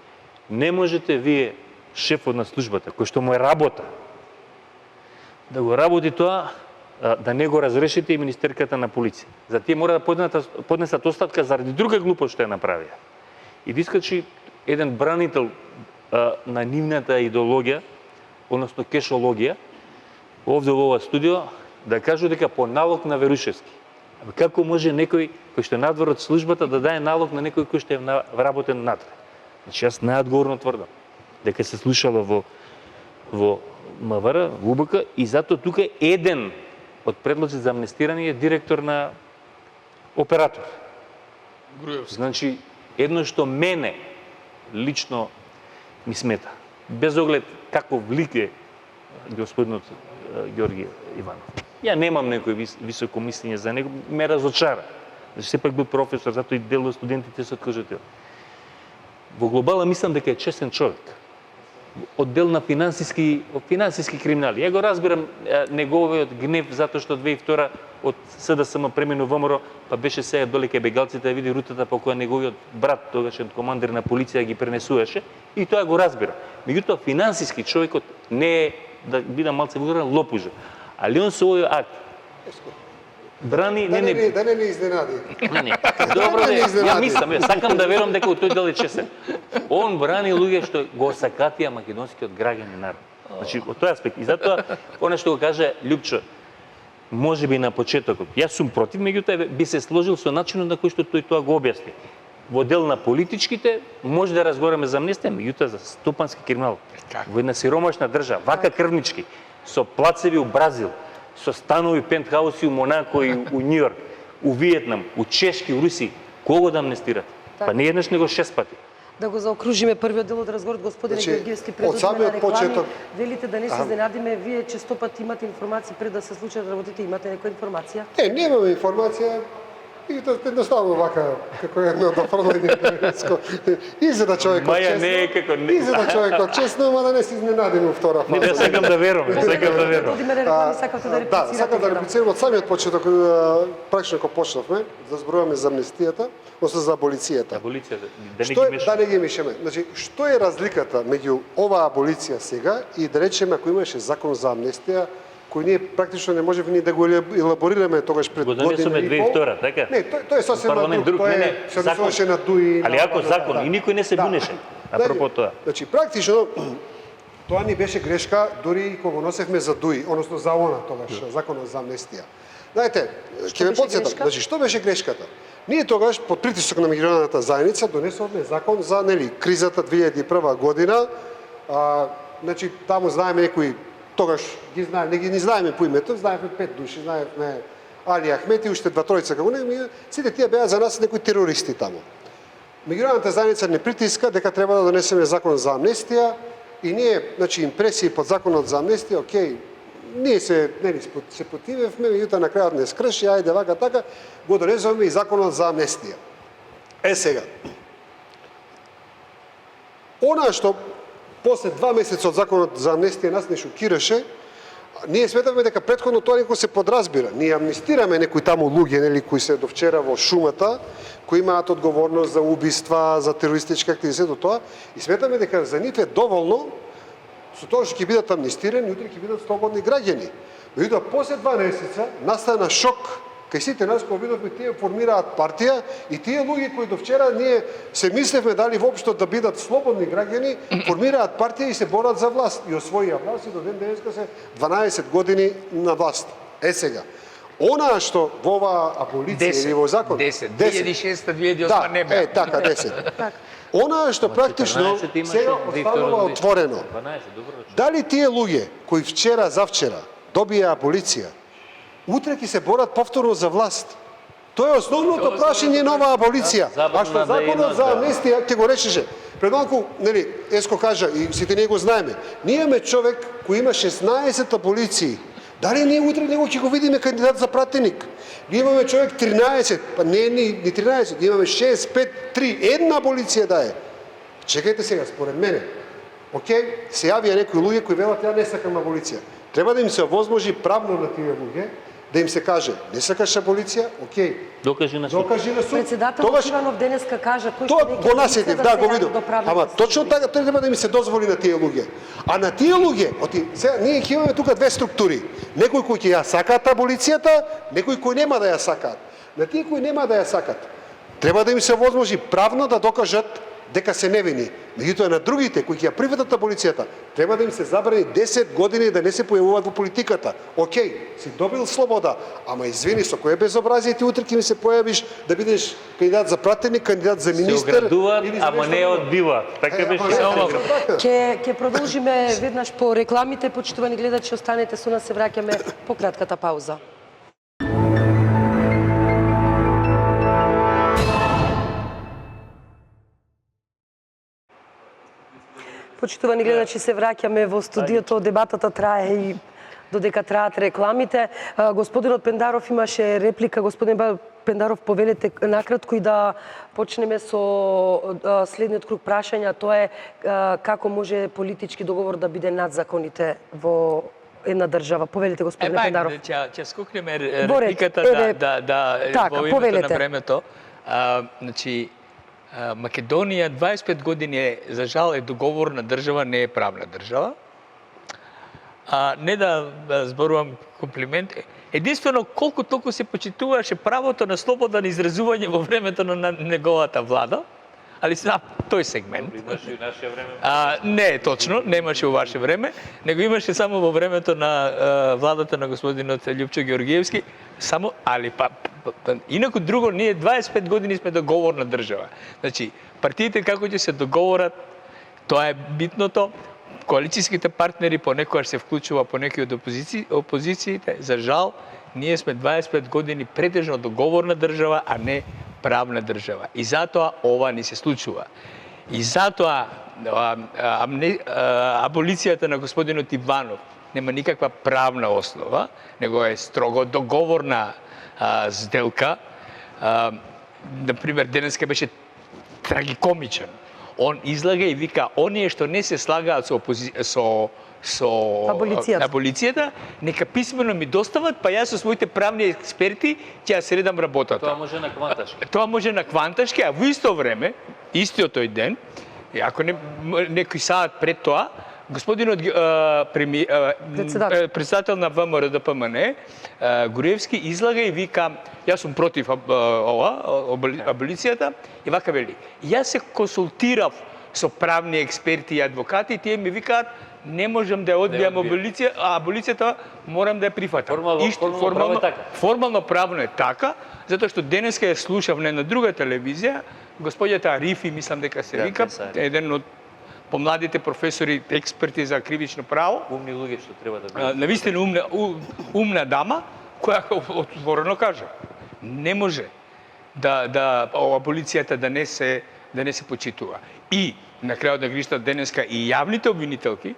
Не можете вие шефот на службата кој што му е работа да го работи тоа, да не го разрешите и министерката на полиција. За тие мора да поднесат оставка заради друга глупост што ја направија. И да искачи еден бранител на нивната идеологија, односно кешологија, овде во ова студио, да кажу дека по налог на Верушевски. Како може некој кој што е надвор од службата да даде налог на некој кој што е вработен надвор? Значи, јас најодговорно тврдам дека се слушало во МВР, УБК, и затоа тука еден од предлози за амнестирање е директор на оператор. Груевски. Значи, едно што мене лично ми смета, без оглед каков лик е господинот Ѓорги Иванов. Ја немам некој високо мислење за него, ме разочара. Значи, сепак бил професор, затоа и дел од студентите се откажател. Во глобала мислам дека е честен човек. Оддел на финансиски криминали. Ја го разбирам неговиот гнев затоа што 2002 од СДСМ премину ВМРО, па беше сега доле кај бегалците да види рутата по која неговиот брат, тогашен командир на полиција, ги пренесуваше, и тоа го разбира. Меѓутоа финансиски човекот не е, да бидам малце вулгарен, лопужа. Али он со овој акт брани Да не ни изненади. Не. Добро, ја мислам, сакам да верувам дека тој дел е честен. Он брани луѓе што го сакатија македонскиот граѓанин народ. Значи, од тој аспект. И затоа, она што го каже Лјупчо, може би на почетокот, јас сум против, меѓутоа би се сложил со начинот на кој што тој тоа го објасни. Во дел на политичките може да разговараме за амнестија, меѓутоа за стопански криминал. Во една сиромашна држава, вака крвнички, со плацеви у Бразил, со станови пентхауси у Монако и у Њујорк, у Виетнам, у Чешки, у Руси, кого да амнестират? Па не еднаш него 6 пати. Да го заокружиме првиот дел од разговорот, господине Георгиевски, пред од самиот почеток. Велите да не се изненадиме, вие често пати имате информации пред да се случат работите, имате некоја информација? Немаме информација. И тоа едноставно вака, како едно дофрлање. Изеда човекот Маја честно. не е како не. Изеда човекот честно, ама да не се изненадиме во втора Не, фаза. да сакам да верувам, сакам да верувам. Одиме на реклами, сакавте да реплицирате. Да, сакам да реплицирам од самиот почеток, пракшно кога почнавме, да зборуваме за амнестијата, односно за аболицијата. Аболиција, да не Што ги е, мешаме. да не ги мешаме. Значи, што е разликата меѓу оваа аболиција сега и да речеме ако имаше закон за амнестија, кој ние практично не можеме ни да го елаборираме тогаш пред Го година донесоме и пол. 2002, така? Не, тој е сосема Парламент друг, друг, тој не, е се закон. однесуваше на ДУИ. Али ако закон, и никој не се бунеше, апропо тоа. Значи, практично, тоа ни беше грешка, дури и кога го носевме за ДУИ, односно за ОНА тогаш, законот за амнестија. Знаете, ќе ме беше потсетам, грешка? значи, што беше грешката? Ние тогаш, под притисок на меѓународната заедница, донесовме закон за, кризата 2001 година, значи, таму знаеме некои, тогаш ги знаеме, не знаеме по името, знаеме 5 души, знаеме Али Ахмет и уште 2-3 како не, сите тие беа за нас некои терористи таму. Меѓународната заедница не притиска дека треба да донесеме закон за амнестија и ние, значи, импресии под законот за амнестија, окей, ние се противевме, меѓутоа на крајот не скрши, ајде вака така, го донесуваме и законот за амнестија. Сега, она што после 2 месеца од законот за амнестија нас не шокираше, ние сметавме дека претходно тоа некој се подразбира. Ние амнестираме некои таму луѓе, кои се до вчера во шумата, кои имаат одговорност за убиства, за терористички активности, до тоа, и сметаме дека за нив е доволно со тоа што ќе бидат амнестирани, утре ќе бидат слободни граѓани. Меѓутоа, после 2 месеца настана шок кај сите нас кога видовме тие формираат партија и тие луѓе кои до вчера ние се мислевме дали воопшто да бидат слободни граѓани, формираат партија и се борат за власт и освоија власт и до ден денеска се 12 години на власт. Сега, она што во оваа аболиција или во закон 10, 2006-2008 не беа. така 10. Она што практично 14 имаше, сега 2002 останува отворено. 12, добро. Дали тие луѓе кои вчера завчера добија аболиција, утре ќе се борат повторно за власт? Тоа е основното прашање на оваа аболиција. А што законот за амнестија ќе го решеше. Пред малку, Еско кажа и сите ние го знаеме. Ние имаме човек кој има 16 аболиции. Дали ние утре него ќе го видиме кандидат за пратеник? Ние имаме човек 13, па не ни 13, ние имаме 6, 5, 3, една аболиција да е. Чекајте сега, според мене. Океј, се јавија некои луѓе кои велат ја не сакам аболиција. Треба да им се овозможи правно на тие луѓе, да им се каже, не сакаш аболиција, океј. Докажи на суд. Докажи на суд. Председателот Иванов денеска кажа кој Тоа што го насетив, да, го видов. Ама точно така така треба да им се дозволи на тие луѓе. А на тие луѓе, сега ние ќе имаме тука две структури. Некои кои ќе ја сакаат аболицијата, некои кои нема да ја сакаат. На тие кои нема да ја сакаат, треба да им се возможи правно да докажат дека се невини. Меѓутоа на другите кои ќе ја прифатат на полицијата, треба да им се забрани 10 години да не се појавуваат во политиката. Океј, си добил слобода, ама извини, со кое безобразие ти утре ќе ми се појавиш да бидеш кандидат за пратеник, кандидат за Се министер. оградуваат, или за ама нешто не друго. одбиваат. Така беше. Ќе продолжиме веднаш по рекламите, почитувани гледачи, останете со нас, се враќаме по кратката пауза. Почитувани гледачи, се враќаме во студиото, дебатата трае и додека траат рекламите. Господинот Пендаров имаше реплика. Господин Пендаров, повелете накратко и да почнеме со следниот круг прашања. Тоа е како може политички договор да биде над законите во една држава. Повелете, господине Пендаров. Ќе скокнеме Борет, репликата еве, така, во името повелете. на времето. Значи, Македонија 25 години за жал е договорна држава, не е правна држава. Не да зборувам комплимент, единствено колку толку се почитуваше правото на слободно изразување во времето на неговата влада, али на тој сегмент. Имаше и наше време. Не е точно, немаше во ваше време, него имаше само во времето на владата на господинот Љупчо Ѓоргиевски, само, али инаку друго, ние 25 години сме договорна држава. Значи, партиите како ќе се договорат, тоа е битното. Коалицијските партнери понекогаш се вклучува по некои од опозициите. За жал, ние сме 25 години претежно договорна држава, а не правна држава. И затоа ова ни се случува. И затоа аболицијата на господинот Иванов нема никаква правна основа, него е строго договорна сделка. Например, денеска беше трагикомичен. Он излага и вика, оние што не се слагаат со аболицијата, нека писмено ми достават, па јас со своите правни експерти ќе ја средам работата. Тоа може на кванташки. Тоа може на кванташки, а во исто време, истиот тој ден, ако не некој саат пред тоа, господинот председател на ВМРО-ДПМН, Груевски, излага и вика, јас сум против аболицијата, и вака вели, јас се консултирав со правни експерти и адвокати, тие ми викаат, не можам да ја одбијам аболицијата, морам да ја прифатам. Формално правно е така, затоа што денеска ја слушав на една друга телевизија, господјата Арифи, мислам дека се вика, еден од помладите професори, експерти за кривично право. Умни луѓе што треба да бидат. Навистина умна дама, која отворено кажа, не може да аболицијата да не се почитува. И на крајот на гришта денеска и јавните обвинителки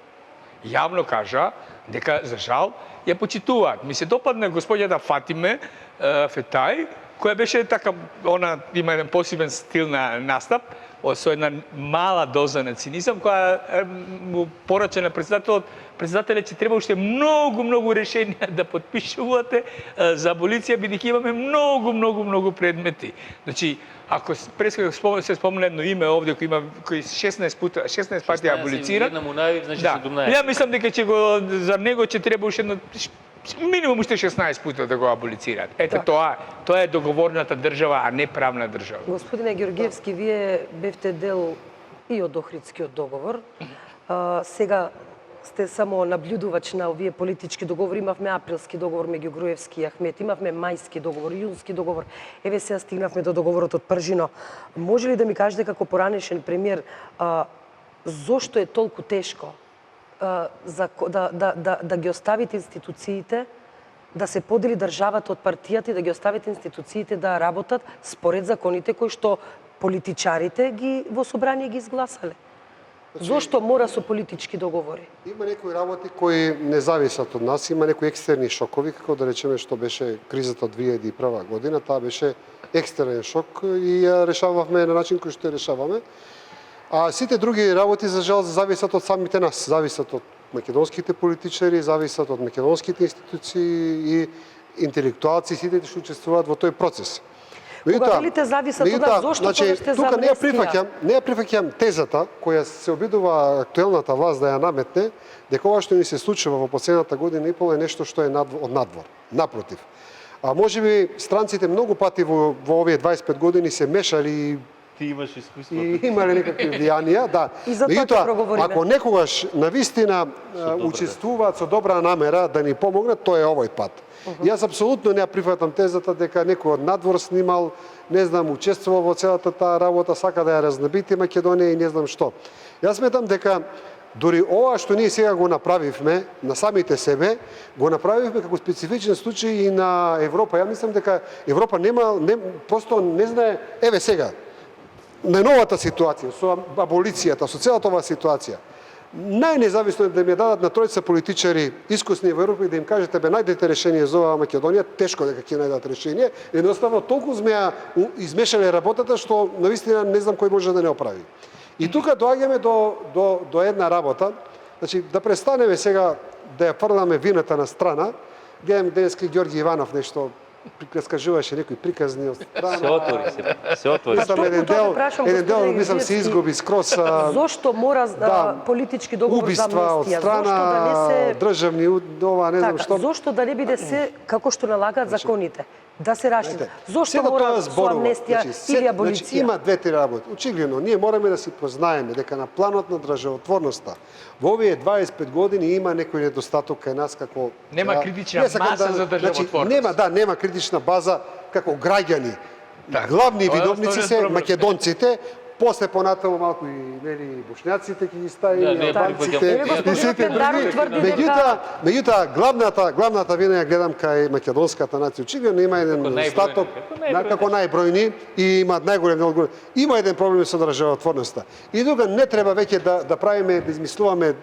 јавно кажа дека за жал ја почитуваат. Ми се допадна господјата Фатиме Фетај, која беше така, она има еден посебен стил на настап, со една мала доза на цинизам, која му порача на председателот че треба уште многу решенија да подпишувате за аболиција, бидејќи имаме многу предмети. Значи, ако се спомне едно име овде кој 16 пати аболицира, ја мислам дека за него ќе треба уште минимум уште 16 пута да го аболицираат. Ете, тоа е договорната држава, а не правна држава. Господине Ѓоргиевски, вие бевте дел и од Охридскиот договор. Сега сте само наблюдувач на овие политички договори. Имавме априлски договор меѓу Груевски и Ахмет, имавме мајски договор, јунски договор. Еве сега стигнавме до договорот од Пржино. Може ли да ми кажете како поранешен премиер, зошто е толку тешко да ги оставите институциите, да се подели државата од партијата и да ги оставите институциите да работат според законите кои што политичарите ги во собрание ги изгласале? Зошто мора со политички договори? Има некои работи кои не зависат од нас, има некои екстерни шокови, како да речеме што беше кризата од 2001 година, таа беше екстерен шок и ја решававме на начин кој што ја решаваме. А сите други работи, за жал, зависат од самите нас, зависат од македонските политичари, зависат од македонските институции и интелектуалци, сите што учествуваат во тој процес. Кога велите зависат од нас, зошто кажете за тука амнестија? не ја прифаќам тезата која се обидува актуелната власт да ја наметне, дека ова што ни се случува во последната година и пол е нешто што е од надвор. Напротив. А можеби странците многу пати во овие 25 години се мешали Ти имаш искуство. и имале некакви влијанија, да. И за тоа ќе проговориме. ако некогаш навистина учествуваат со добра намера да ни помогнат, тоа е овој пат. Јас апсолутно не ја прифатам тезата дека некој од надвор снимал, не знам, учествувал во целата таа работа, сака да ја разнебити Македонија и не знам што. Јас сметам дека дори ова што ние сега го направивме на самите себе, го направивме како специфичен случај и на Европа. Ја мислам дека Европа просто не знае, еве сега, најновата ситуација, со аболицијата, со целата оваа ситуација, најнезависно е да ми дадат на тројца политичари искусни во Европа и да им кажете бе најдете решение за оваа Македонија, тешко дека ќе најдат решение, едноставно толку сме ја измешале работата што навистина не знам кој може да не оправи. И тука доаѓаме до една работа, значи да престанеме сега да ја фрламе вината на страна. Гледам денеска Ѓорги Иванов нешто раскажуваше некои приказни од страна. Се отвори. Мислам еден дел мислам се изгуби скрос. Зошто мора политички договор за убиства од амнестија? страна државни ова не знам што. Зошто да не биде се како што налагаат законите? Да се раштити. Зошто Сето мора тоа со зборува. амнестија или аболиција? Значи, има две-три работи. Очигледно, ние мораме да си познаеме дека на планот на државотворноста во овие 25 години има некој недостаток кај нас како Нема критична маса за државотворност. Нема критична база како граѓани. Так, Главни тоа е видовници основен се проблем. македонците, после понатаму малку и нели бошњаците ќе ги стави, албанците Еве, господин и сите Пендаров други. тврди дека- Меѓутоа главната вина ја гледам кај македонската нација. Очигледно има еден недостаток како најбројни и имаат најголем одговор. Има еден проблем со државотворноста. И тука не треба веќе да правиме, да измислуваме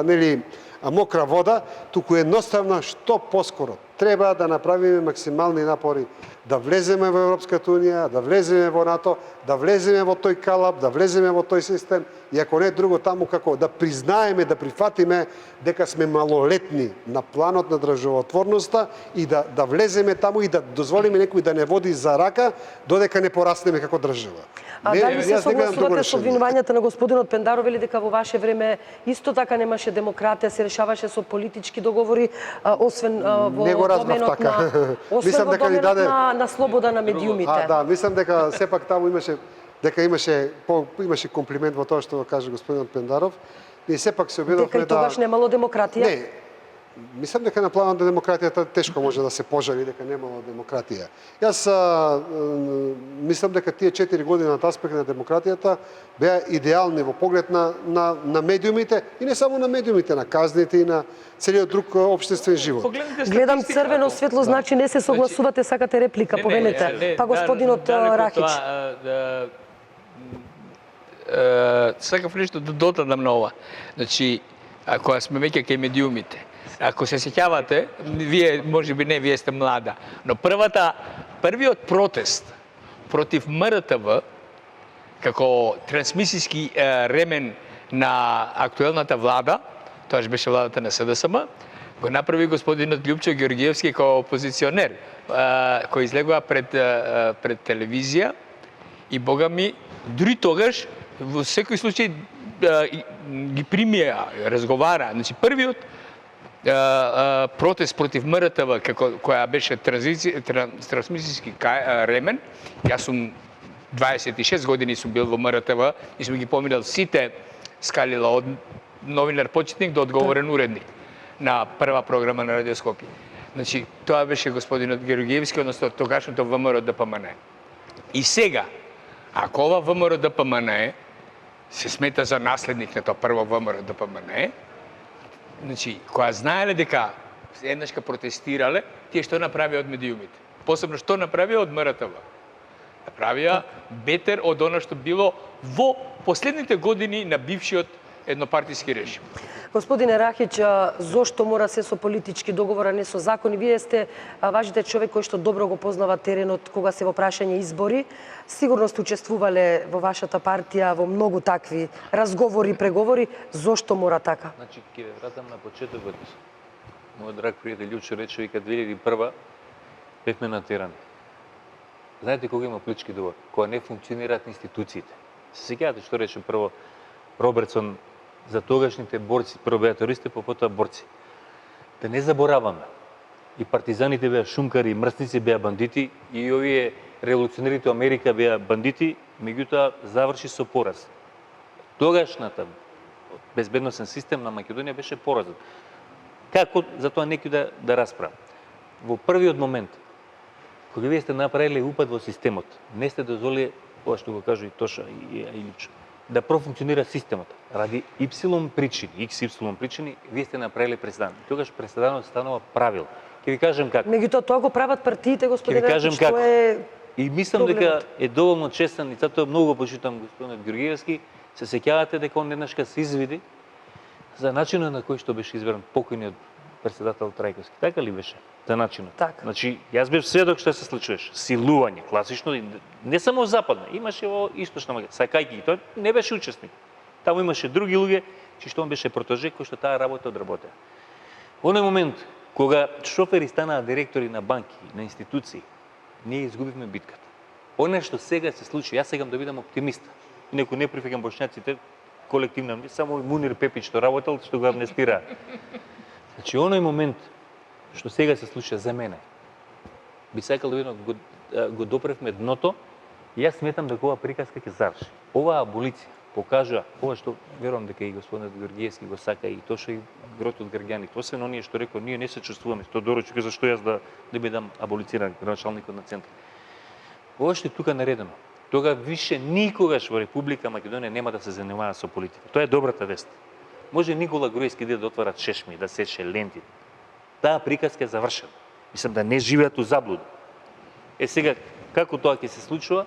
нели мокра вода, туку едноставно што поскоро треба да направиме максимални напори да влеземе во Европската унија, да влеземе во НАТО, да влеземе во тој калап, да влеземе во тој систем и ако не друго таму како да признаеме, да прифатиме дека сме малолетни на планот на државотворноста и да влеземе таму и да дозволиме некој да не води за рака додека не пораснеме како држава. А дали се јас не гледам друго согласувате со решение. обвинувањата на господинот Пендаров или дека во ваше време исто така немаше демократија, се решаваше со политички договори, освен во Не го разбрав доменот така. на освен Мислам во дека ни доменот даде- на слобода на медиумите? Да, мислам дека сепак таму имаше комплимент во тоа што го кажа господинот Пендаров. Ние сепак се Дека обидовме и тогаш немало демократија? Не, мислам дека на планот на демократијата тешко може да се пожали дека немало демократија. Јас мислам дека тие 4 години на аспект на демократијата беа идеални во поглед на медиумите и не само на медиумите, на казните и на целиот друг општествен живот. Гледам црвено светло, значи не се согласувате, сакате реплика, повелете. Па господинот Рахич. Сакав нешто да додадам на ова. Значи, ако сме веќе кај медиумите, ако се сеќавате, вие, можеби не, вие сте млада, но првиот протест против МРТВ, како трансмисијски ремен на актуелната влада, тоаш беше владата на СДСМ, го направи господинот Љупчо Ѓоргиевски како опозиционер, кој излегува пред телевизија и бога ми, дури тогаш во секој случај ги примија, разговара. Значи првиот протест против МРТВ која беше трансмисијски ремен, јас сум 26 години сум бил во МРТВ и сум ги поминал сите скалила од новинар почетник до одговорен уредник на прва програма на Радио Скопје. Значи тоа беше господинот Ѓоргиевски, односно тогашното ВМРО ДПМН. И сега, ако ова ВМРО ДПМН се смета за наследник на тоа прво ВМРО ДПМН, значи, која знаеле дека еднашка протестирале, тие што направија од медиумите? Посебно што направија од МРТВ? Направија бетер од она што било во последните години на бившиот еднопартиски режим. Господине Рахич, зошто мора се со политички договор, а не со закони? Вие сте важите човек кој што добро го познава теренот кога се во прашање избори. Сигурно сте учествувале во вашата партија во многу такви разговори, преговори. Зошто мора така? Значи, ќе ве вратам на почетокот. Мојот драг пријател Ључо рече, вика 2001 бевме натерани. Знаете кога има политички договор? Кога не функционираат институциите. Се сеќавате што рече прво Робертсон за тогашните борци, прво беа терористи, потоа борци. Да не забораваме. И партизаните беа шумкари, и мрсници беа бандити, и овие револуционерите Америка беа бандити, меѓутоа заврши со пораз. Тогашната безбедносен систем на Македонија беше поразен. Како? Затоа некој да расправа. Во првиот момент, кога вие сте направиле упад во системот, не сте дозволили, ова што го кажу и Тоша и Липчо, да профункционира системот. Ради Y причини, XY причини, вие сте направиле преседан. Тогаш преседанот станува правил. Ќе ви кажем како. Меѓутоа тоа го прават партиите, Ќе господине, ви кажем што како. е И мислам дека е доволно честен и затоа многу го почитам господинот Георгиевски. Се сеќавате дека он еднашка се извиди за начинот на кој што беше избран покојниот председател Трајковски. Така ли беше? За начинот. Така. Значи, јас бев сведок што се случуваше. Силување, класично, не само западна, имаше во источна Македонија. Сакајки, тој не беше учесник. Таму имаше други луѓе, што он беше протеже кој што таа работа одработеа. Во оној момент кога шофери станаа директори на банки, на институции, ние изгубивме битката. Оно што сега се случи, јас сегам да бидам оптимист. Инаку не прифаќам бошњаците колективно, само Мунир Пепич што работел, што го амнестира. Значи, оној момент што сега се случи за мене, би сакал да видам го допревме дното, и јас сметам дека ова приказка ќе заврши. Оваа аболиција покажува ова што верувам дека и господинот Георгиевски го сака и тоа што и грот од граѓани. Тоа се оние што рекол, ние не се чувствуваме. Тоа доручи зашто јас да бидам аболициран градоначалникот на центар. Ова што е тука наредено, тога више никогаш во Република Македонија нема да се занимава со политика. Тоа е добрата вест. Може Никола Груевски да отвара чешми, да сече ленти. Таа приказка е завршена. Мислам да не живеат у заблуда. Сега, како тоа ќе се случува,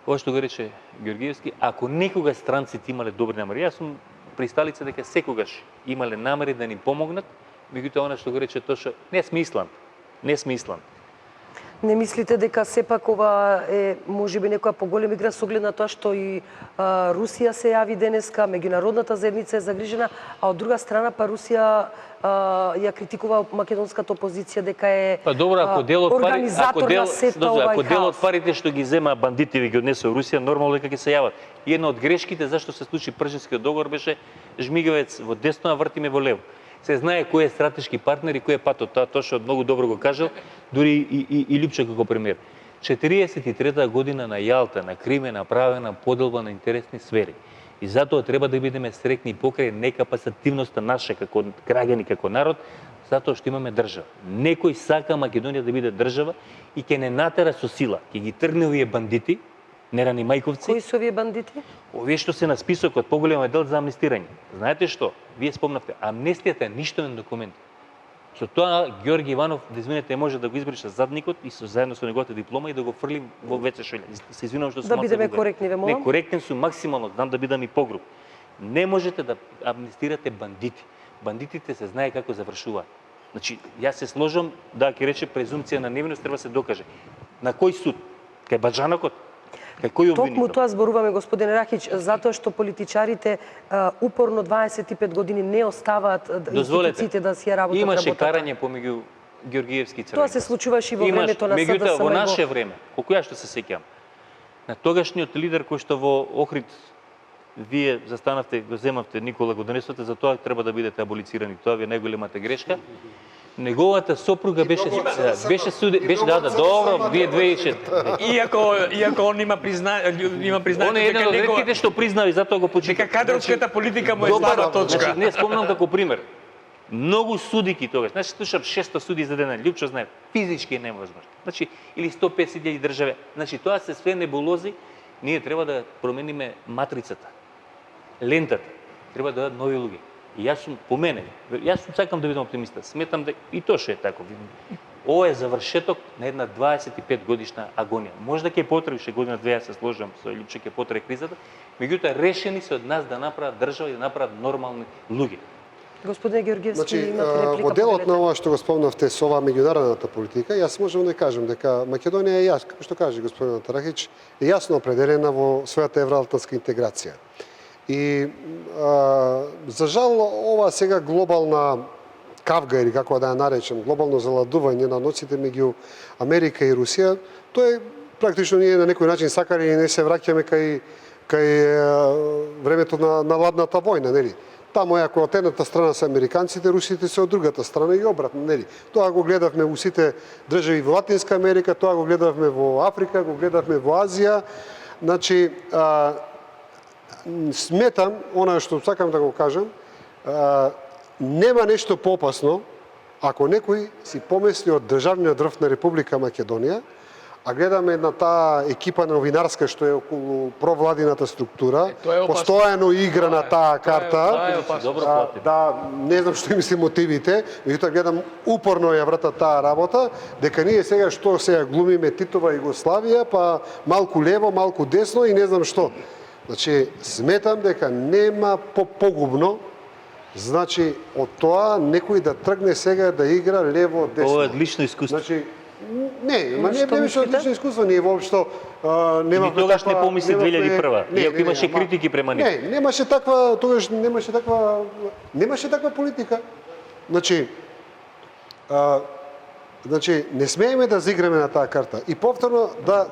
ова што го рече Георгиевски, ако некогаш странците имале добри намери, јас сум присталица дека секогаш имале намери да ни помогнат, меѓутоа она што го рече Тоша, не смислан. Не мислите дека сепак ова е можеби некоја поголема игра со оглед на тоа што и Русија се јави денеска, меѓународната заедница е загрижена, а од друга страна па Русија ја критикува македонската опозиција дека е Па добро, ако дел од организатор на сета овај ако дел од хаос. парите што ги зема бандити ви ги однесе во Русија, нормално дека ќе се јават. И една од грешките зашто се случи Пршевскиот договор беше жмигавец во десно, а вртиме во лево. Се знае кој е стратешки партнер и кој е патот. Тоа што многу добро го кажал, дури и Липчо како премиер. 43-та година на Јалта, на Крим е направена поделба на интересни сфери. И затоа треба да бидеме срекни покрај некапацитивноста наша како граѓани, како народ, затоа што имаме држава. Некој сака Македонија да биде држава и ќе не натера со сила, ќе ги тргне овие бандити, нерани мајковци. Кои се овие бандити? Овие што се на списокот, поголемот дел за амнестирање. Знаете што? Вие спомнавте, амнестијата е ништовен документ. Со тоа Ѓорги Иванов, да извинете, може да го избрише задникот и заедно со неговата диплома и да го фрлим во WC шолја. Се извинувам што сум Да бидеме коректни, ве молам. Не, коректен сум максимално, знам да бидам и погруп. Не можете да амнестирате бандити. Бандитите се знае како завршуваат. Значи, јас се сложам да ќе рече презумпција на невиност треба се докаже. На кој суд? Кај Баџанакот? Кој Токму тоа зборуваме, господин Рахич, затоа што политичарите упорно 25 години не оставаат институциите да си ја работат имаше работата. карање помеѓу Ѓоргиевски и Црвенковски. Тоа се случуваше и во времето на СДСМ. Меѓутоа, во наше време, колку ја што се сеќам, на тогашниот лидер кој што во Охрид вие застанавте, го земавте, Никола го донесовте, за тоа треба да бидете аболицирани. Тоа ви е најголемата грешка. Неговата сопруга беше добро, вие две ишет. Иако он има признање Он е еден од ретките што признави, затоа го почитам. дека кадровската политика му е слаба точка. Значи, не спомнам како пример. Многу судики тогаш. Значи, слушам 600 суди за ден. Лјупчо знае, физички е невозможно. Значи, или 150.000 држави. Значи, тоа се све небулози. Ние треба да промениме матрицата. Лентата. Треба да дадат нови луѓе. И јас сум по мене, јас сум сакам да бидам оптимиста. Сметам дека и тоа што е тако. Ова е завршеток на една 25 годишна агонија. Може да ќе потребише година две, јас се сложам со Лјупчо, ќе потреби кризата, меѓутоа решени се од нас да направат држава и да направат нормални луѓе. Господине Георгиевски, Значи, имате реплика? во делот на ова што го спомнавте со оваа меѓународната политика, јас можам да кажам дека Македонија е како што каже господинот Рахич, е јасно определена во својата евроатлантска интеграција. И за жал ова сега глобална кавга или како да ја наречем, глобално заладување на односите меѓу Америка и Русија, тоа е практично ние на некој начин сакали и не се враќаме кај времето на ладната војна, нели? Таму е ако од едната страна се американците, русите се од другата страна и обратно, нели? Тоа го гледавме во сите држави во Латинска Америка, тоа го гледавме во Африка, го гледавме во Азија. Значи, сметам, она што сакам да го кажам, нема нешто поопасно ако некој си помисли од државниот врв на Република Македонија, а гледаме на таа екипа новинарска што е околу провладината структура, постојано игра на таа карта. Да, не знам што им се мотивите, меѓутоа гледам упорно ја врата таа работа, дека ние сега што сега глумиме Титова Југославија, па малку лево, малку десно и не знам што. Значи, сметам дека нема попогубно, значи, од тоа некој да тргне сега да игра лево-десно. Ова е одлично искуство. Значи, не беше одлично искуство, ние воопшто немавме таква... Тогаш не помисли 2001, иако имаше критики према нив. Не, немаше таква, тогаш немаше таква политика. Значи, не смееме да заиграме на таа карта. И повторно да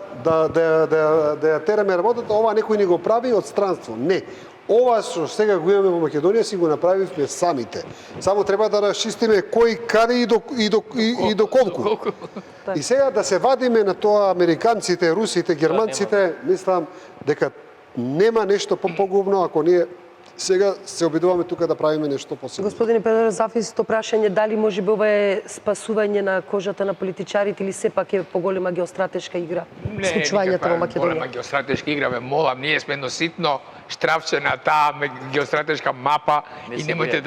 ја тераме работата, ова некој ни го прави од странство. Не. Ова што сега го имаме во Македонија си го направивме самите. Само треба да расчистиме кој, каде и до колку. И сега да се вадиме на тоа американците, русите, германците, мислам дека нема нешто попогубно ако ние сега се обидуваме тука да правиме нешто посебно. Господине Педро Зафи, исто прашање, дали може би ова е спасување на кожата на политичарите или сепак е поголема геостратешка игра? Случувањето во Македонија. Голема геостратешка игра, ме молам, ние сме едно ситно штрафче на таа геостратешка мапа и немојте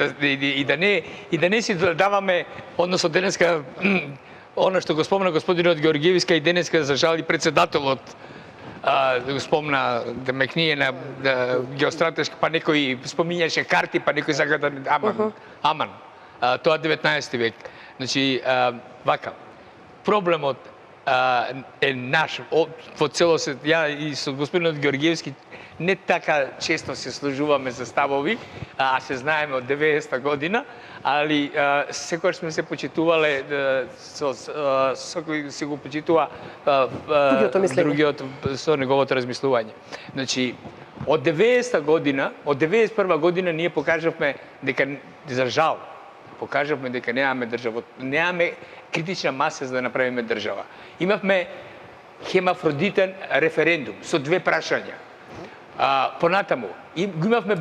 да не си даваме, односно денеска она што го спомна господинот Георгиевска и денеска за жал и председателот да го спомна да мекние на геостратешки, па некој спомињаше карти, па некој сака да аман. Тоа 19 век. Значи, вака, проблемот е наш во целост. Ја и со господинот Георгиевски не така често се служуваме за ставови, а се знаеме од 90-та година, али секогаш сме се почитувале со кој се го почитува другиот со неговото размислување. Значи, од 90-та година, од 91-та година ние покажавме дека, за жал, покажавме дека немаме држава, немаме критична маса за да направиме држава. Имавме хемафродитен референдум со две прашања. Понатаму, имавме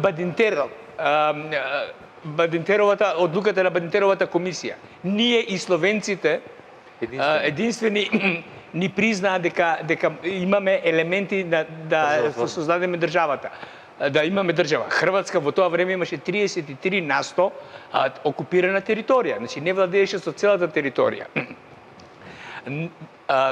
Бадинтеровата, одлуката на Бадинтеровата комисија. Ние и словенците единствени ни признаа дека имаме елементи да создадеме државата. Да имаме држава. Хрватска во тоа време имаше 33% окупирана територија, значи не владееше со целата територија.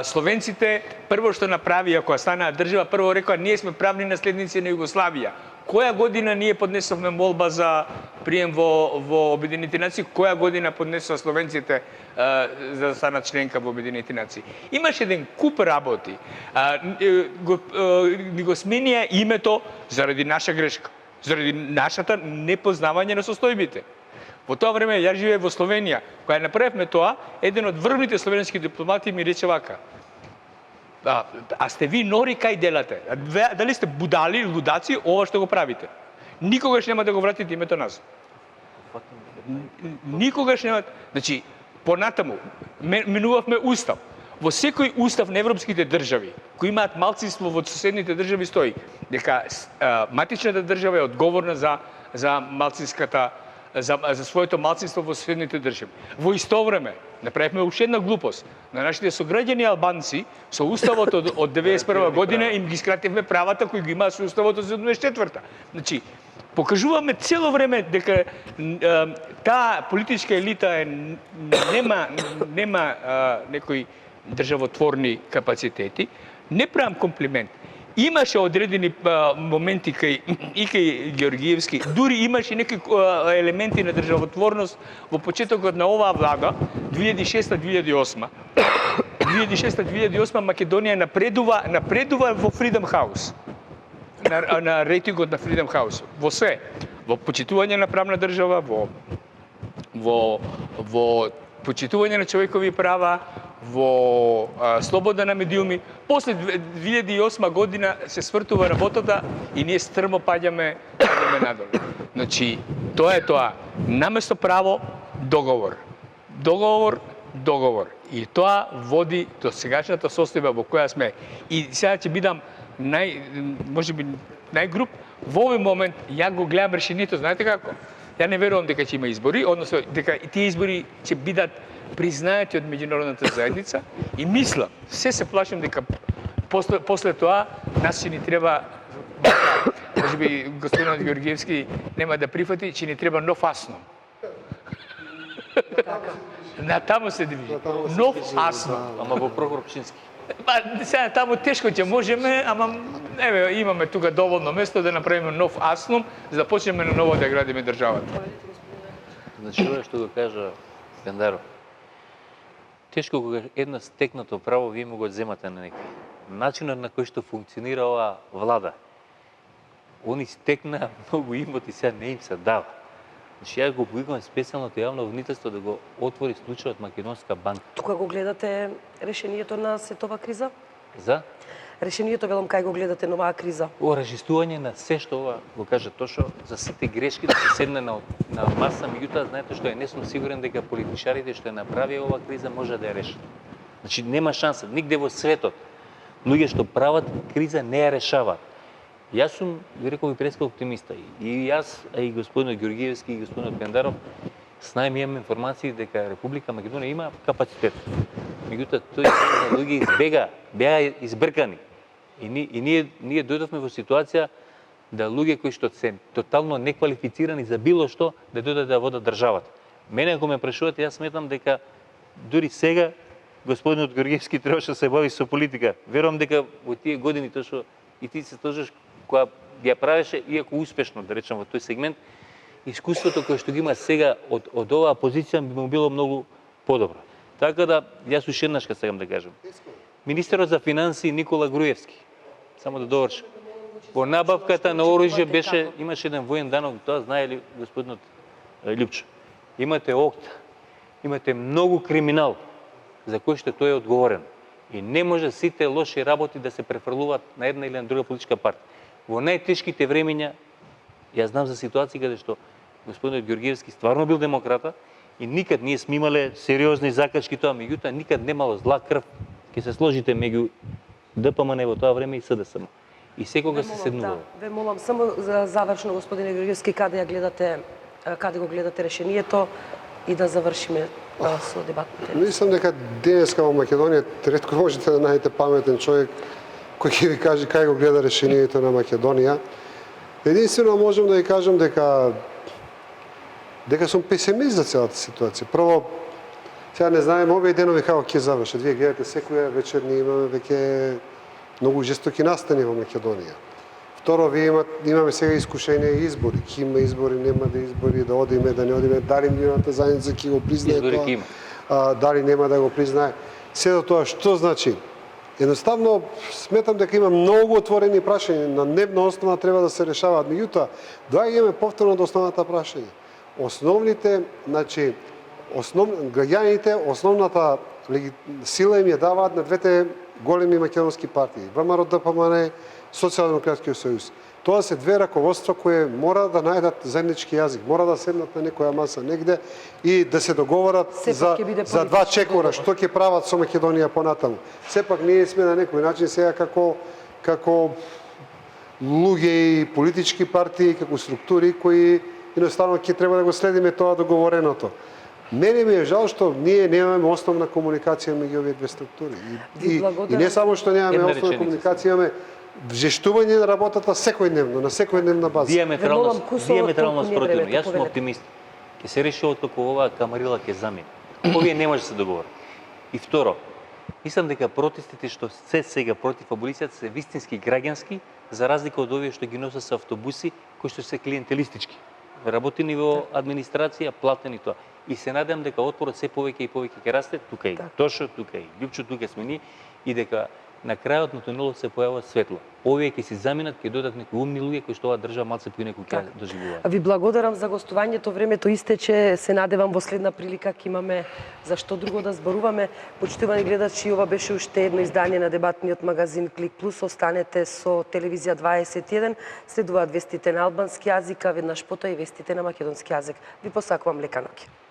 Словенците прво што направија кога станаа држава, прво рекоа ние сме правни наследници на Југославија. Која година ние поднесовме молба за прием во Обединените нации? Која година поднесоа словенците за да станат членка во Обединените нации? Имаше еден куп работи. Ни го сменија името заради наша грешка, заради нашата непознавање на состојбите. Во тоа време ја живеев во Словенија, кога направивме тоа, еден од врвните словенски дипломати ми рече вака: а сте ви нори кај делате? Дали сте будали, лудаци, ова што го правите? Никогаш нема да го вратите името назад. Никогаш нема. Значи, понатаму, менувавме устав. Во секој устав на европските држави, кои имаат малцинство во соседните држави, стои дека матичната држава е одговорна за малцинската, за своето малцинство во соседните држави. Во исто време, направивме уште една глупост. На нашите сограѓани албанци, со уставот од 91 година им ги скративме правата кои ги имаат со уставот од 74-та. Значи, покажуваме цело време дека таа политичка елита нема некои државотворни капацитети. Не правам комплимент. Имаше одредени моменти кај Георгиевски, дури имаше некои елементи на државотворност во почетокот на оваа влада, 2006-2008. 2006-2008 Македонија напредува во Freedom House, на рейтингот на Freedom House. Во се, во почитување на правна држава, во почитување на човекови права, во слобода на медиуми. После 2008 година се свртува работата и ние стрмо паѓаме надолу. Значи, Тоа е тоа. Наместо право, договор. Договор. И тоа води до сегашната состојба во која сме. И сега ќе бидам можеби најгруп. Во овој момент ја го гледам решението, знаете како? Ја не верувам дека ќе има избори, односно дека тие избори ќе бидат признаати од меѓународната заедница и мислам, се плашам дека после тоа нас ќе ни треба, можеби господинот Георгиевски нема да прифати, ќе ни треба нов АСНОМ. На таму се движи. Нов АСНОМ. Ама во Прохор Пшински. Сега таму тешко ќе можеме, ама еве имаме тука доволно место да направиме нов АСНОМ, за да почнеме на ново да градиме државата. Значи, ова што го кажа Пендаров. Тешко кога една стекнато право вие му го земате на некој. Начинот на кој што функционира оваа влада. Они стекна многу имоти, сега не им се дава. Значи, ја го повикувам специјалното јавно обвинителство да го отвори случајот Македонска банка. Тука го гледате решението на сетова криза? За Решението, велам, кај го гледате на оваа криза? оражествување на се што ова го кажа Тошо, за сите грешки да се седне на маса, меѓутоа знаете што е, не сум сигурен дека политичарите што ја направи оваа криза може да ја решат. Значи нема шанса, нигде во светот луѓе што прават криза не ја решаваат. Јас сум, ви реков, и преска оптимиста. И јас, а и господинот Георгиевски и господинот Пендаров, с најми имам информации дека Република Македонија има капацитет. Меѓутоа, тој луѓе беа избркани. И ние дојдовме во ситуација да луѓе кои што се тотално неквалифицирани за било што да дојдат да водат државата. Мене ако ме прашувате, јас сметам дека дури сега господинот Георгиевски требаше да се бави со политика. Верувам дека во тие години тоа што и ти се сложиш која ја правеше, иако успешно, да речем, во тој сегмент, искуството кое што ги има сега од оваа позиција би му било многу подобро. Така да, јас уште еднаш сакам да кажам. Министерот за финансии Никола Груевски, само да довршам, по набавката на оружје имаше еден воен данок, тоа знае ли господинот Лјупчо. Имате ОКТА, имате многу криминал за кој што тој е одговорен. И не може сите лоши работи да се префрлуваат на една или на друга политичка партија. Во најтешките времења, јас знам за ситуации каде што господинот Георгиевски стварно бил демократа и никад ние сме имале сериозни закачки тоа, меѓутоа никад немало зла крв. Ке се сложите меѓу ДПМН во тоа време и СДСМ. И секогаш се седнувало. Да, ве молам само за завршно, господине Георгиевски, каде го гледате решението и да завршиме со дебатите. Мислам дека денеска во Македонија ретко можете да најдете паметен човек кој ќе ви каже кај го гледа решението на Македонија. Единствено можам да ви кажам дека сум песимист за целата ситуација. Прво, сега не знаем овие денови како ќе завршат. Вие гледате секоја вечер ние имаме веќе многу жестоки настани во Македонија. Второ, имаме сега искушение и избори. Ќе има избори, нема да избори, да одиме, да не одиме, дали меѓународната заедница ќе го признае тоа, дали нема да го признае. Сето тоа што значи? Едноставно сметам дека има многу отворени прашања, на дневна основа треба да се решаваат. Меѓутоа, доаѓаме повторно до основната прашање. Основните, значи, граѓаните, основната сила им ја даваат на двете големи македонски партии, ВМРО ДПМН, Социјалдемократскиот сојуз. Тоа се две раководства кои мора да најдат заеднички јазик, мора да седнат на некоја маса негде и да се договорат за два чекора, што ќе прават со Македонија понатаму. Сепак ние сме на некој начин сега како луѓе и политички партии, како структури кои едноставно ќе треба да го следиме тоа договореното. Мене ми е жал што ние немаме основна комуникација меѓу овие две структури. И не само што немаме основна комуникација, имаме вжештување на работата секојдневно, на секојдневна база. Диаметрално спротивно. Јас сум оптимист. Ќе се реши откако оваа камарила ќе замине. Овие не може да се договорат. И второ, мислам дека протестите што се сега против аболицијата се вистински граѓански, за разлика од овие што ги носат со автобуси, кои што се клиентелистички. Работени во администрација, платени тоа. И се надевам дека отпорот се повеќе и повеќе ќе расте, тука и Тошо, тука и Лјупчо, тука сме ние, и дека на крајот на тунелот се појавува светло. Овие ќе си заминат, ќе дојдат некои умни луѓе кои што ова држава малце поинеку ќе доживуваат. Ви благодарам за гостувањето. Времето истече. Се надевам во следна прилика ќе имаме за што друго да зборуваме. Почитувани гледачи, ова беше уште едно издание на дебатниот магазин Клик Плюс. Останете со телевизија 21. Следуваат вестите на албански јазик, а веднаш потоа и вестите на македонски јазик. Ви посакувам лека ноќ.